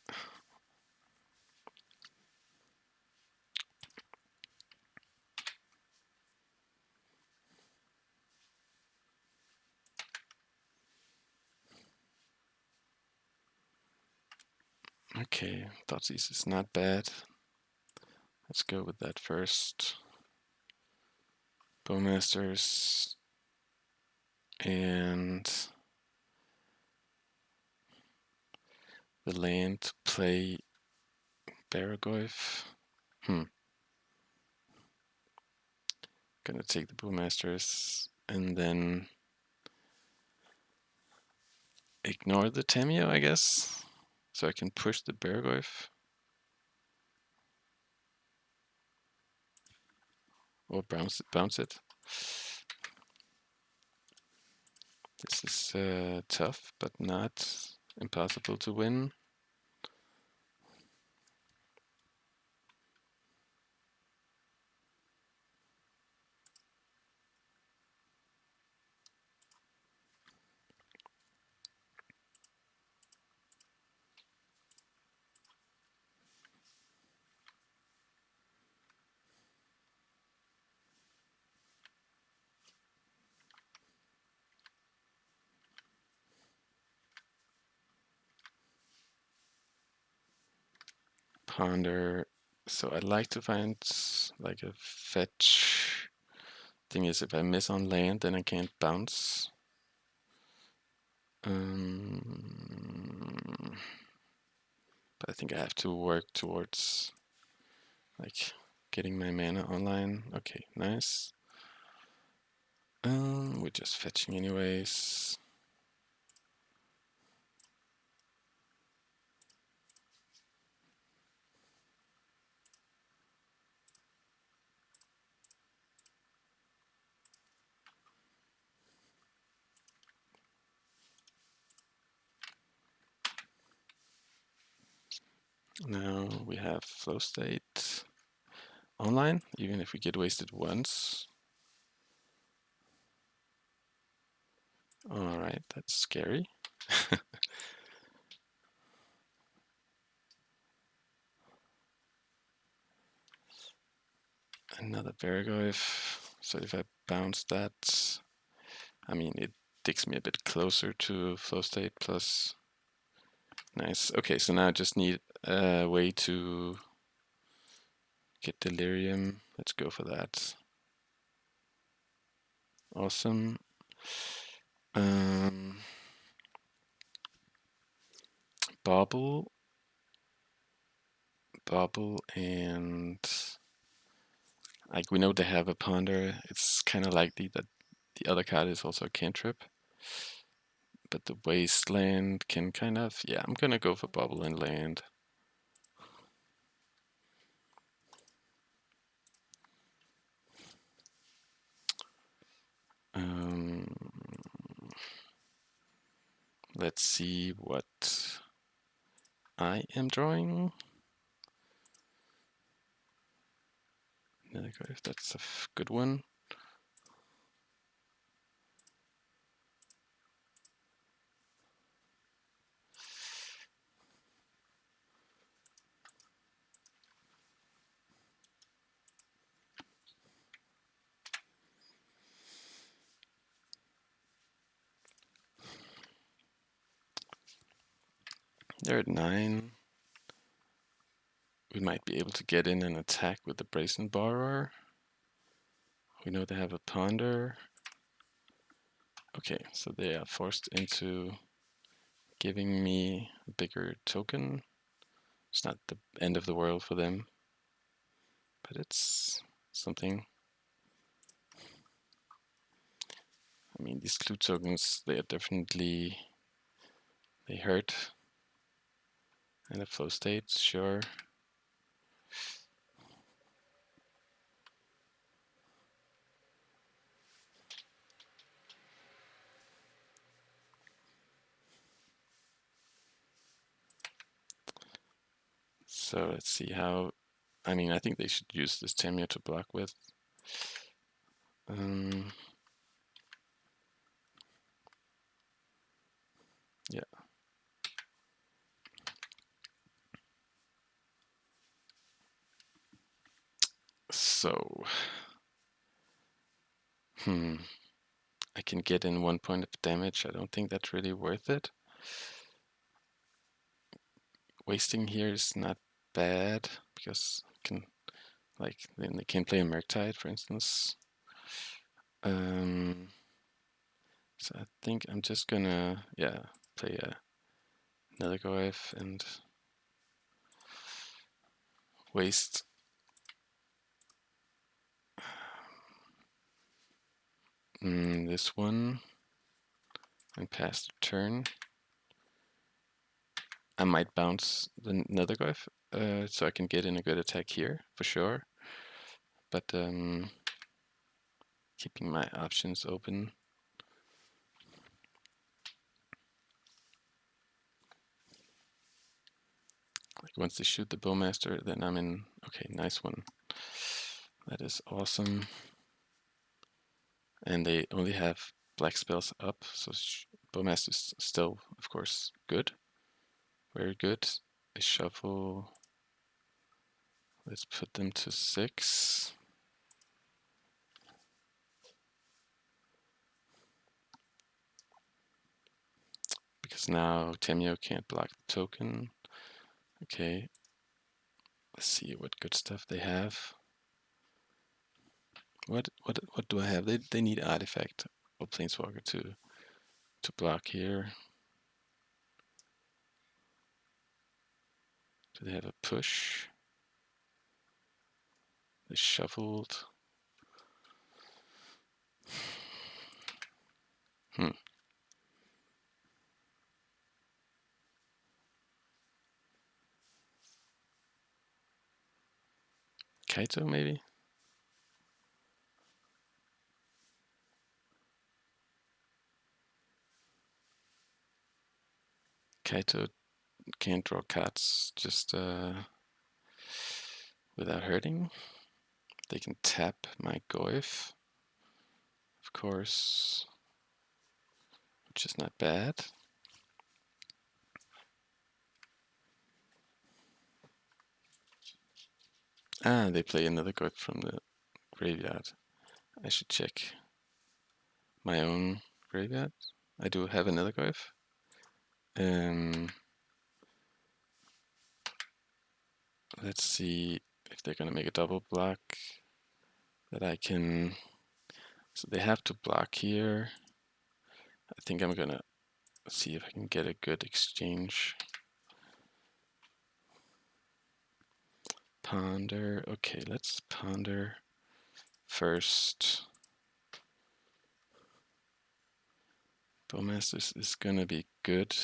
[SPEAKER 1] Okay, Thoughtseize is not bad. Let's go with that first. Bowmasters and the land to play Baragorth. Gonna take the Bowmasters and then ignore the Tamiyo, I guess, so I can push the Baragorth. Or bounce it. This is tough, but not impossible to win. Ponder. So I'd like to find like a fetch. Thing is, if I miss on land, then I can't bounce. But I think I have to work towards like getting my mana online. Okay, nice. We're just fetching anyways. Now we have flow state online, even if we get wasted once. Alright, that's scary. Another Baragorth. So if I bounce that, I mean, it takes me a bit closer to flow state plus. Nice. Okay, so now I just need a way to get Delirium. Let's go for that. Awesome. Bauble, and like we know they have a ponder. It's kind of likely that the other card is also a cantrip. But the wasteland can kind of, yeah, I'm gonna go for Bauble and land. Let's see what I am drawing. That's a good one. They're at 9. We might be able to get in and attack with the Brazen Borrower. We know they have a ponder. Okay, so they are forced into giving me a bigger token. It's not the end of the world for them, but it's something. I mean, these clue tokens, they are definitely, they hurt. And the flow state, sure. So let's see how, I mean, I think they should use this Tamiyo to block with. Yeah. So, I can get in 1 point of damage. I don't think that's really worth it. Wasting here is not bad because I can, like, then they can play a Murktide, for instance. So I think I'm just gonna, yeah, play another Goif and waste this one and pass the turn. I might bounce the nether Goif so I can get in a good attack here for sure. But keeping my options open. Like once they shoot the Bowmaster, then I'm in. Okay, nice one. That is awesome. And they only have black spells up, so Bowmaster is still, of course, good. Very good. I shuffle. Let's put them to 6. Because now Tamiyo can't block the token. Okay. Let's see what good stuff they have. What do I have? They need artifact or planeswalker to block here. Do they have a push? They shuffled. Kaito maybe? Kaito can't draw cards just without hurting. They can tap my Goif, of course, which is not bad. Ah, they play another Goif from the graveyard. I should check my own graveyard. I do have another Goif. Let's see if they're gonna make a double block that I can. So they have to block here. I think I'm gonna see if I can get a good exchange. ponder. Okay, let's ponder first. Bowmasters is gonna be good.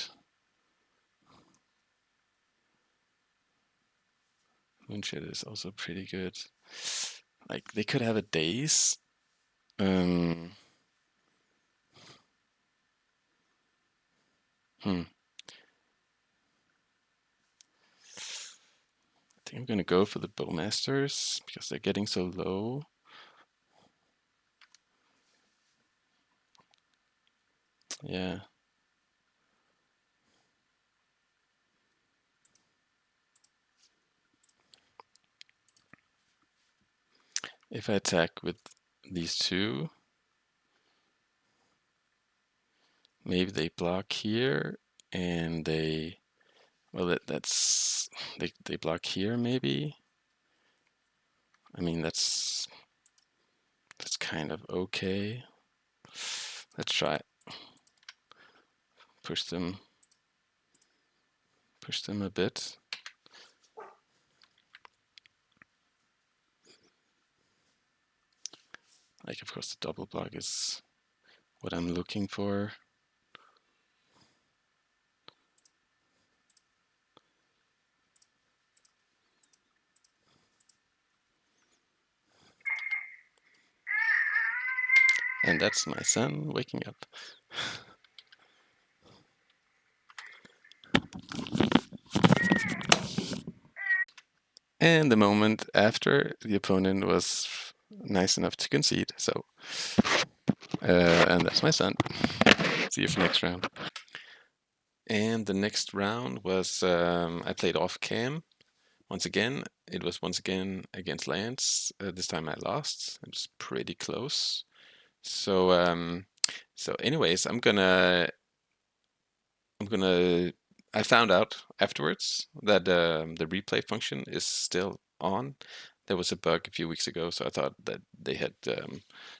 [SPEAKER 1] Moonshadow is also pretty good. Like, they could have a daze. Hmm. I think I'm gonna go for the Bowmasters because they're getting so low. Yeah. If I attack with these two, maybe they block here and they, well, that's they block here maybe. I mean, that's kind of okay. Let's try it. Push them a bit. Like, of course, the double block is what I'm looking for. And that's my son waking up. And the moment after, the opponent was nice enough to concede. So, and that's my son. See you for next round. And the next round was I played off cam. Once again, it was once again against Lance. This time I lost. It was pretty close. So anyways, I found out afterwards that the replay function is still on. There was a bug a few weeks ago, so I thought that they had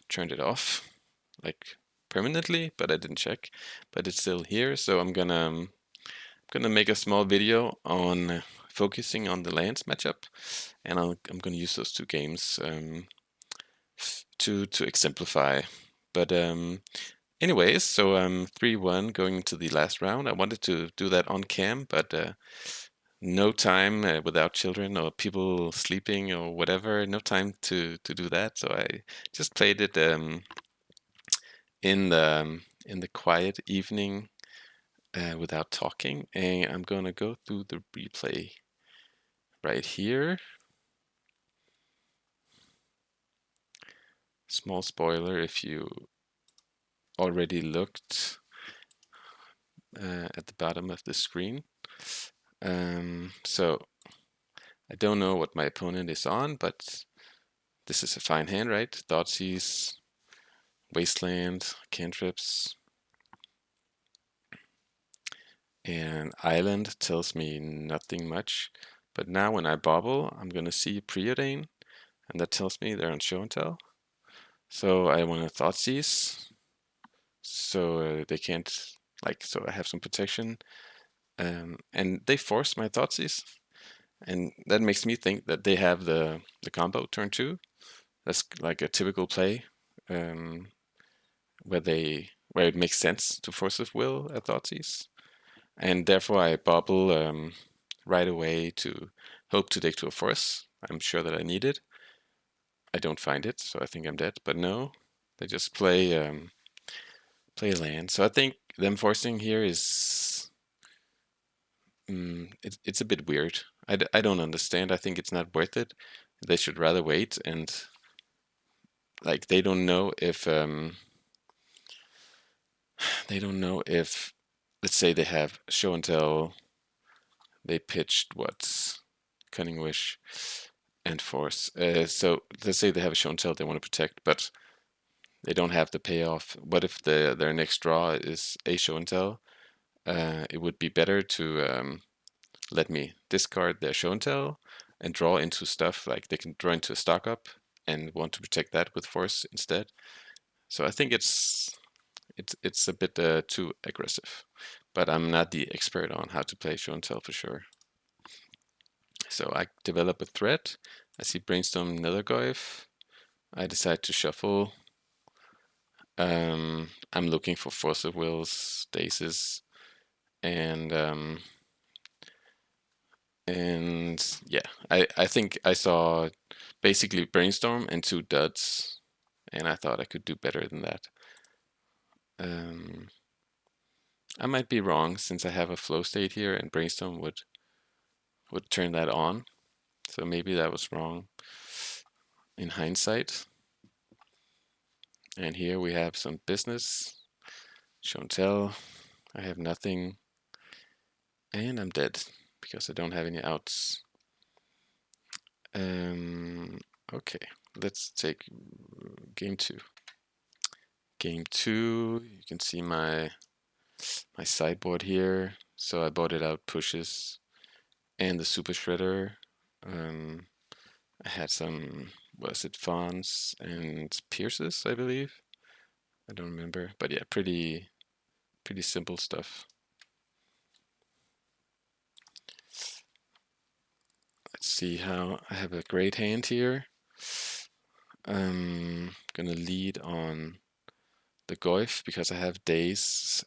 [SPEAKER 1] turned it off, like permanently, but I didn't check. But it's still here, so I'm gonna make a small video on focusing on the Lance matchup, and I'm gonna use those two games to exemplify. But anyways, so 3-1 going into the last round. I wanted to do that on cam, but no time without children or people sleeping or whatever. No time to do that. So I just played it in the quiet evening without talking. And I'm gonna go through the replay right here. Small spoiler if you already looked at the bottom of the screen. So I don't know what my opponent is on, but this is a fine hand, right? Thoughtseize, Wasteland, Cantrips, and Island tells me nothing much. But now when I Bauble, I'm going to see Preordain, and that tells me they're on Show&Tell. So I want to Thoughtseize, so they can't, like, so I have some protection. And they force my Thoughtseize, and that makes me think that they have the combo turn 2. That's like a typical play where it makes sense to force of will at Thoughtseize. And therefore I Bauble right away to hope to deck to a force. I'm sure that I need it. I don't find it, so I think I'm dead. But no, they just play land. So I think them forcing here is it's a bit weird. I don't understand. I think it's not worth it. They should rather wait, and like they don't know if let's say they have Show&Tell, they pitched what's Cunning Wish and Force. So let's say they have a Show&Tell they want to protect, but they don't have the payoff. What if their next draw is a Show&Tell? It would be better to let me discard their Show&Tell and draw into stuff, like they can draw into a stock up and want to protect that with Force instead. So I think it's a bit too aggressive, but I'm not the expert on how to play Show&Tell for sure. So I develop a threat. I see Brainstorm Nethergoyf. I decide to shuffle. I'm looking for Force of Will, Stasis, and yeah, I think I saw basically Brainstorm and 2 duds, and I thought I could do better than that. I might be wrong since I have a flow state here, and Brainstorm would turn that on. So maybe that was wrong in hindsight. And here we have some business. Show&Tell. I have nothing. And I'm dead because I don't have any outs. Okay, let's take game 2. Game 2, you can see my sideboard here. So I bought it out pushes and the Super Shredder. I had some, was it Fawns and Pierces, I believe. I don't remember, but yeah, pretty simple stuff. Let's see how I have a great hand here. I'm gonna lead on the Goyf because I have days.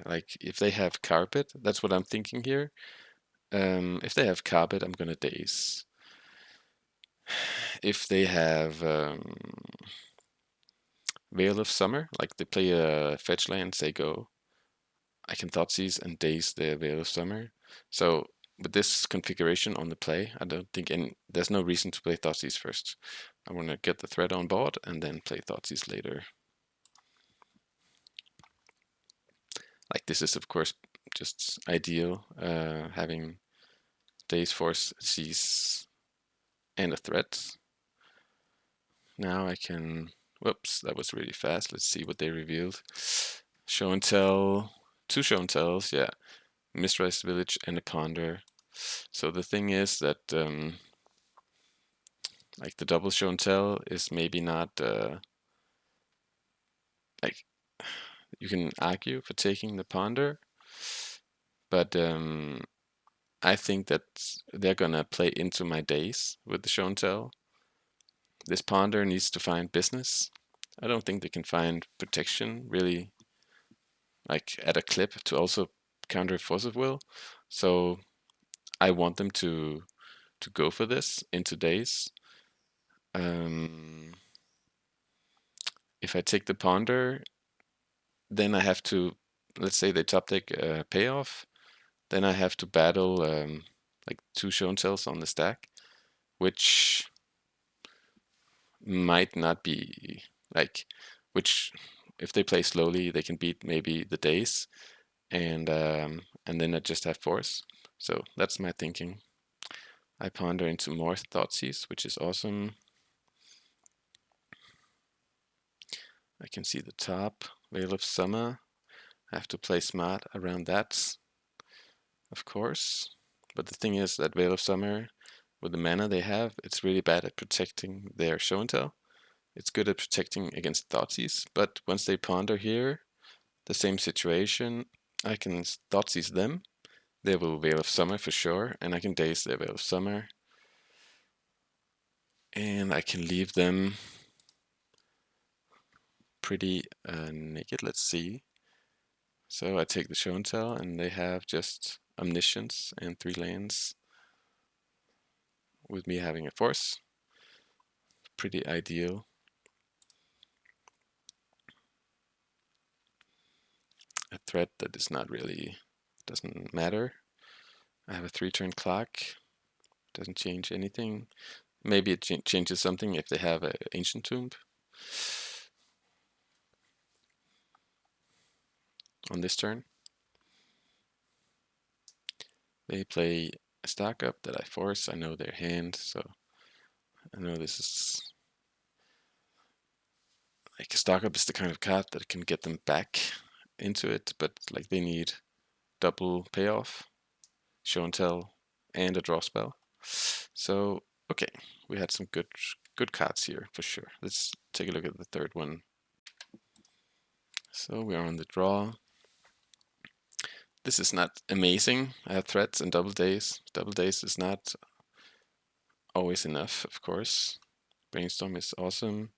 [SPEAKER 1] Like if they have carpet, that's what I'm thinking here. If they have carpet, I'm gonna daze. If they have Veil of Summer, like they play a fetch land, say go, I can Thoughtseize and daze the Veil of Summer. So with this configuration on the play, I don't think there's no reason to play Thoughtseize first. I want to get the threat on board and then play Thoughtseize later. Like this is of course just ideal, having Daze, Force, Seize, and a threat. Now I can, whoops, that was really fast. Let's see what they revealed. Show&Tell, 2 Show&Tells, yeah. Mishra's Village and a Ponder. So the thing is that like the double Show&Tell is maybe not like you can argue for taking the Ponder, but I think that they're gonna play into my days with the Show&Tell. This Ponder needs to find business. I don't think they can find protection really, like at a clip to also counter Force of Will. So I want them to go for this into days. If I take the Ponder, then I have to, let's say they top deck payoff, then I have to battle like 2 Show&Tells on the stack, which might not be like, which if they play slowly, they can beat maybe the days, and then I just have force. So that's my thinking. I ponder into more Thoughtseize, which is awesome. I can see the top, Veil of Summer. I have to play smart around that, of course. But the thing is that Veil of Summer, with the mana they have, it's really bad at protecting their Show&Tell. It's good at protecting against Thoughtseize, but once they ponder here, the same situation, I can Thoughtseize them. They will Veil of Summer for sure, and I can daze their Veil of Summer. And I can leave them pretty naked. Let's see. So I take the Show&Tell, and they have just Omniscience and 3 lands, with me having a force. Pretty ideal. A threat that is not really, doesn't matter. I have a 3-turn clock. Doesn't change anything. Maybe it changes something if they have an Ancient Tomb on this turn. They play a stock up that I force. I know their hand, so I know this is like a stock up is the kind of card that can get them back into it, but like they need double payoff, Show&Tell, and a draw spell. So okay, we had some good cards here for sure. Let's take a look at the third one. So we are on the draw. This is not amazing. I have threats and double days. Double days is not always enough, of course. Brainstorm is awesome.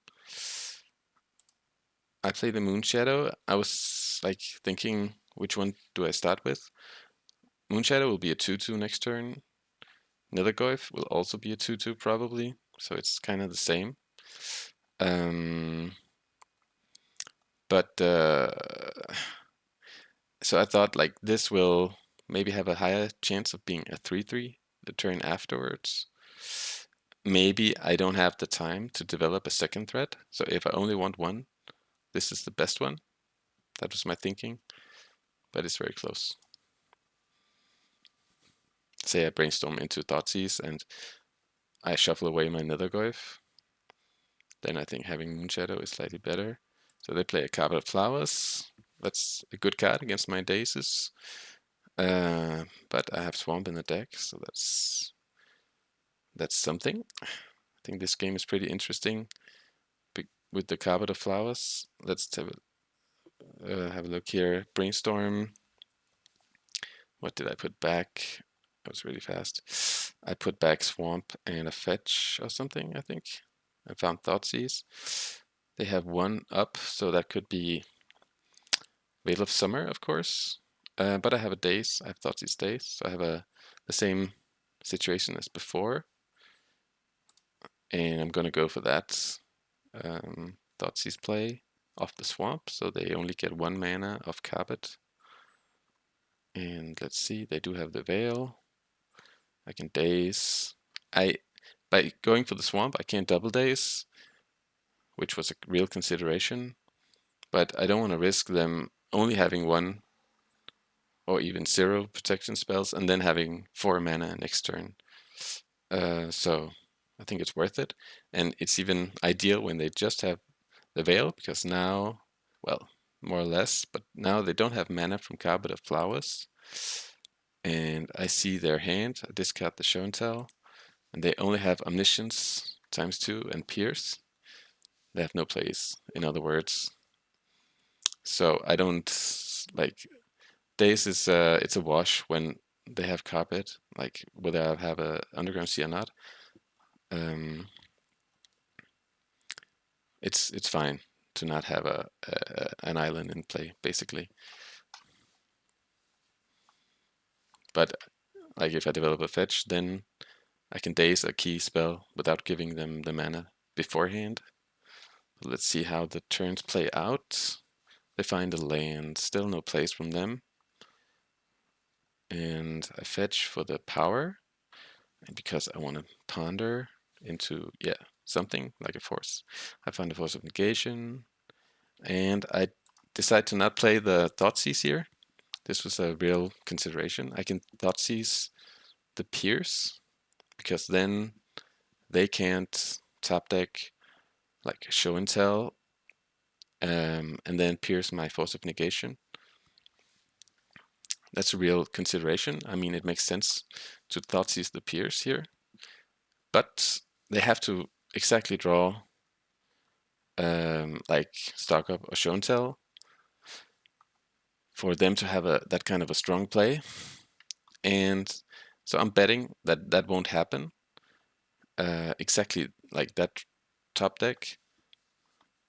[SPEAKER 1] I play the Moonshadow. I was like thinking, which one do I start with? Moonshadow will be a 2/2 next turn. Nethergoyf will also be a 2/2 probably, so it's kind of the same. But so I thought like this will maybe have a higher chance of being a 3/3 the turn afterwards. Maybe I don't have the time to develop a second threat, so if I only want one, this is the best one. That was my thinking, but it's very close. Say I brainstorm into Thoughtseize and I shuffle away my Nethergoyf, then I think having Moonshadow is slightly better. So they play a Carpet of Flowers. That's a good card against my Daces. But I have Swamp in the deck, so that's something. I think this game is pretty interesting with the Carpet of Flowers. Let's have a look here. Brainstorm. What did I put back? That was really fast. I put back Swamp and a Fetch or something, I think. I found Thoughtseize. They have one up, so that could be Veil of Summer, of course. But I have a Daze. I have Thoughtseize Daze, so I have the same situation as before. And I'm going to go for that Thoughtseize play off the Swamp, so they only get 1 mana of Carpet. And let's see, they do have the Veil. I can Daze. By going for the Swamp, I can't double Daze, which was a real consideration. But I don't want to risk them only having 1 or even 0 protection spells and then having 4 mana next turn. So I think it's worth it. And it's even ideal when they just have the Veil, because now, well, more or less, but now they don't have mana from Carpet of Flowers. And I see their hand, I discard the Show&Tell, and they only have Omniscience ×2 and Pierce. They have no place, in other words. So I don't like Daze is it's a wash when they have Carpet, like whether I have a Underground Sea or not. It's fine to not have an island in play, basically. But like if I develop a fetch, then I can Daze a key spell without giving them the mana beforehand. Let's see how the turns play out. They find a land, still no place from them. And I fetch for the power, and because I want to ponder into, something like a force. I find a force of negation, and I decide to not play the Thoughtseize here. This was a real consideration. I can Thoughtseize the Pierce, because then they can't top deck like Show&Tell, and then Pierce my force of negation. That's a real consideration. I mean, it makes sense to Thoughtseize the Pierce here, but they have to exactly draw like Stock Up or Show&Tell for them to have that kind of a strong play. And so I'm betting that that won't happen exactly like that top deck.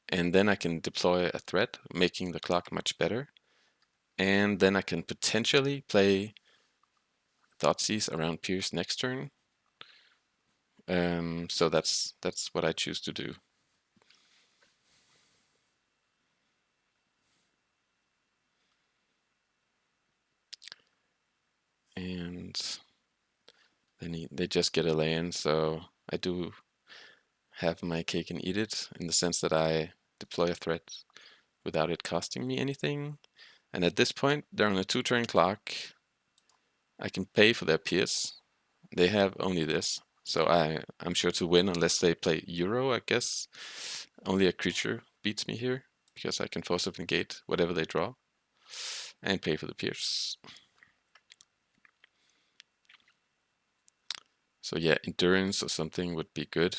[SPEAKER 1] And then I can deploy a threat, making the clock much better. And then I can potentially play Thoughtseize around Pierce next turn. So that's what I choose to do. And then they just get a land, so I do have my cake and eat it, in the sense that I deploy a threat without it costing me anything. And at this point, they're on a 2-turn clock. I can pay for their Pierce. They have only this, so I'm sure to win unless they play Euro, I guess. Only a creature beats me here, because I can force of negate whatever they draw and pay for the Pierce. So yeah, Endurance or something would be good,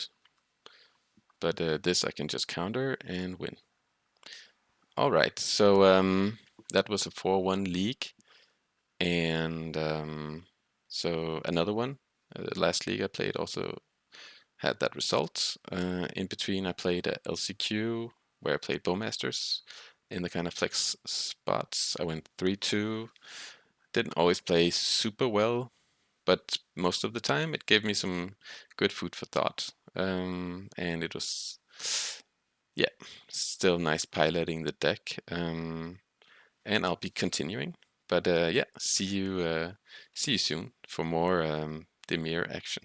[SPEAKER 1] but this I can just counter and win. All right, so that was a 4-1 league, and so another one. The last league I played also had that result. In between, I played a LCQ where I played Bowmasters in the kind of flex spots. I went 3-2. Didn't always play super well, but most of the time it gave me some good food for thought. And it was, yeah, still nice piloting the deck. And I'll be continuing. But yeah, see you soon for more Dimir action.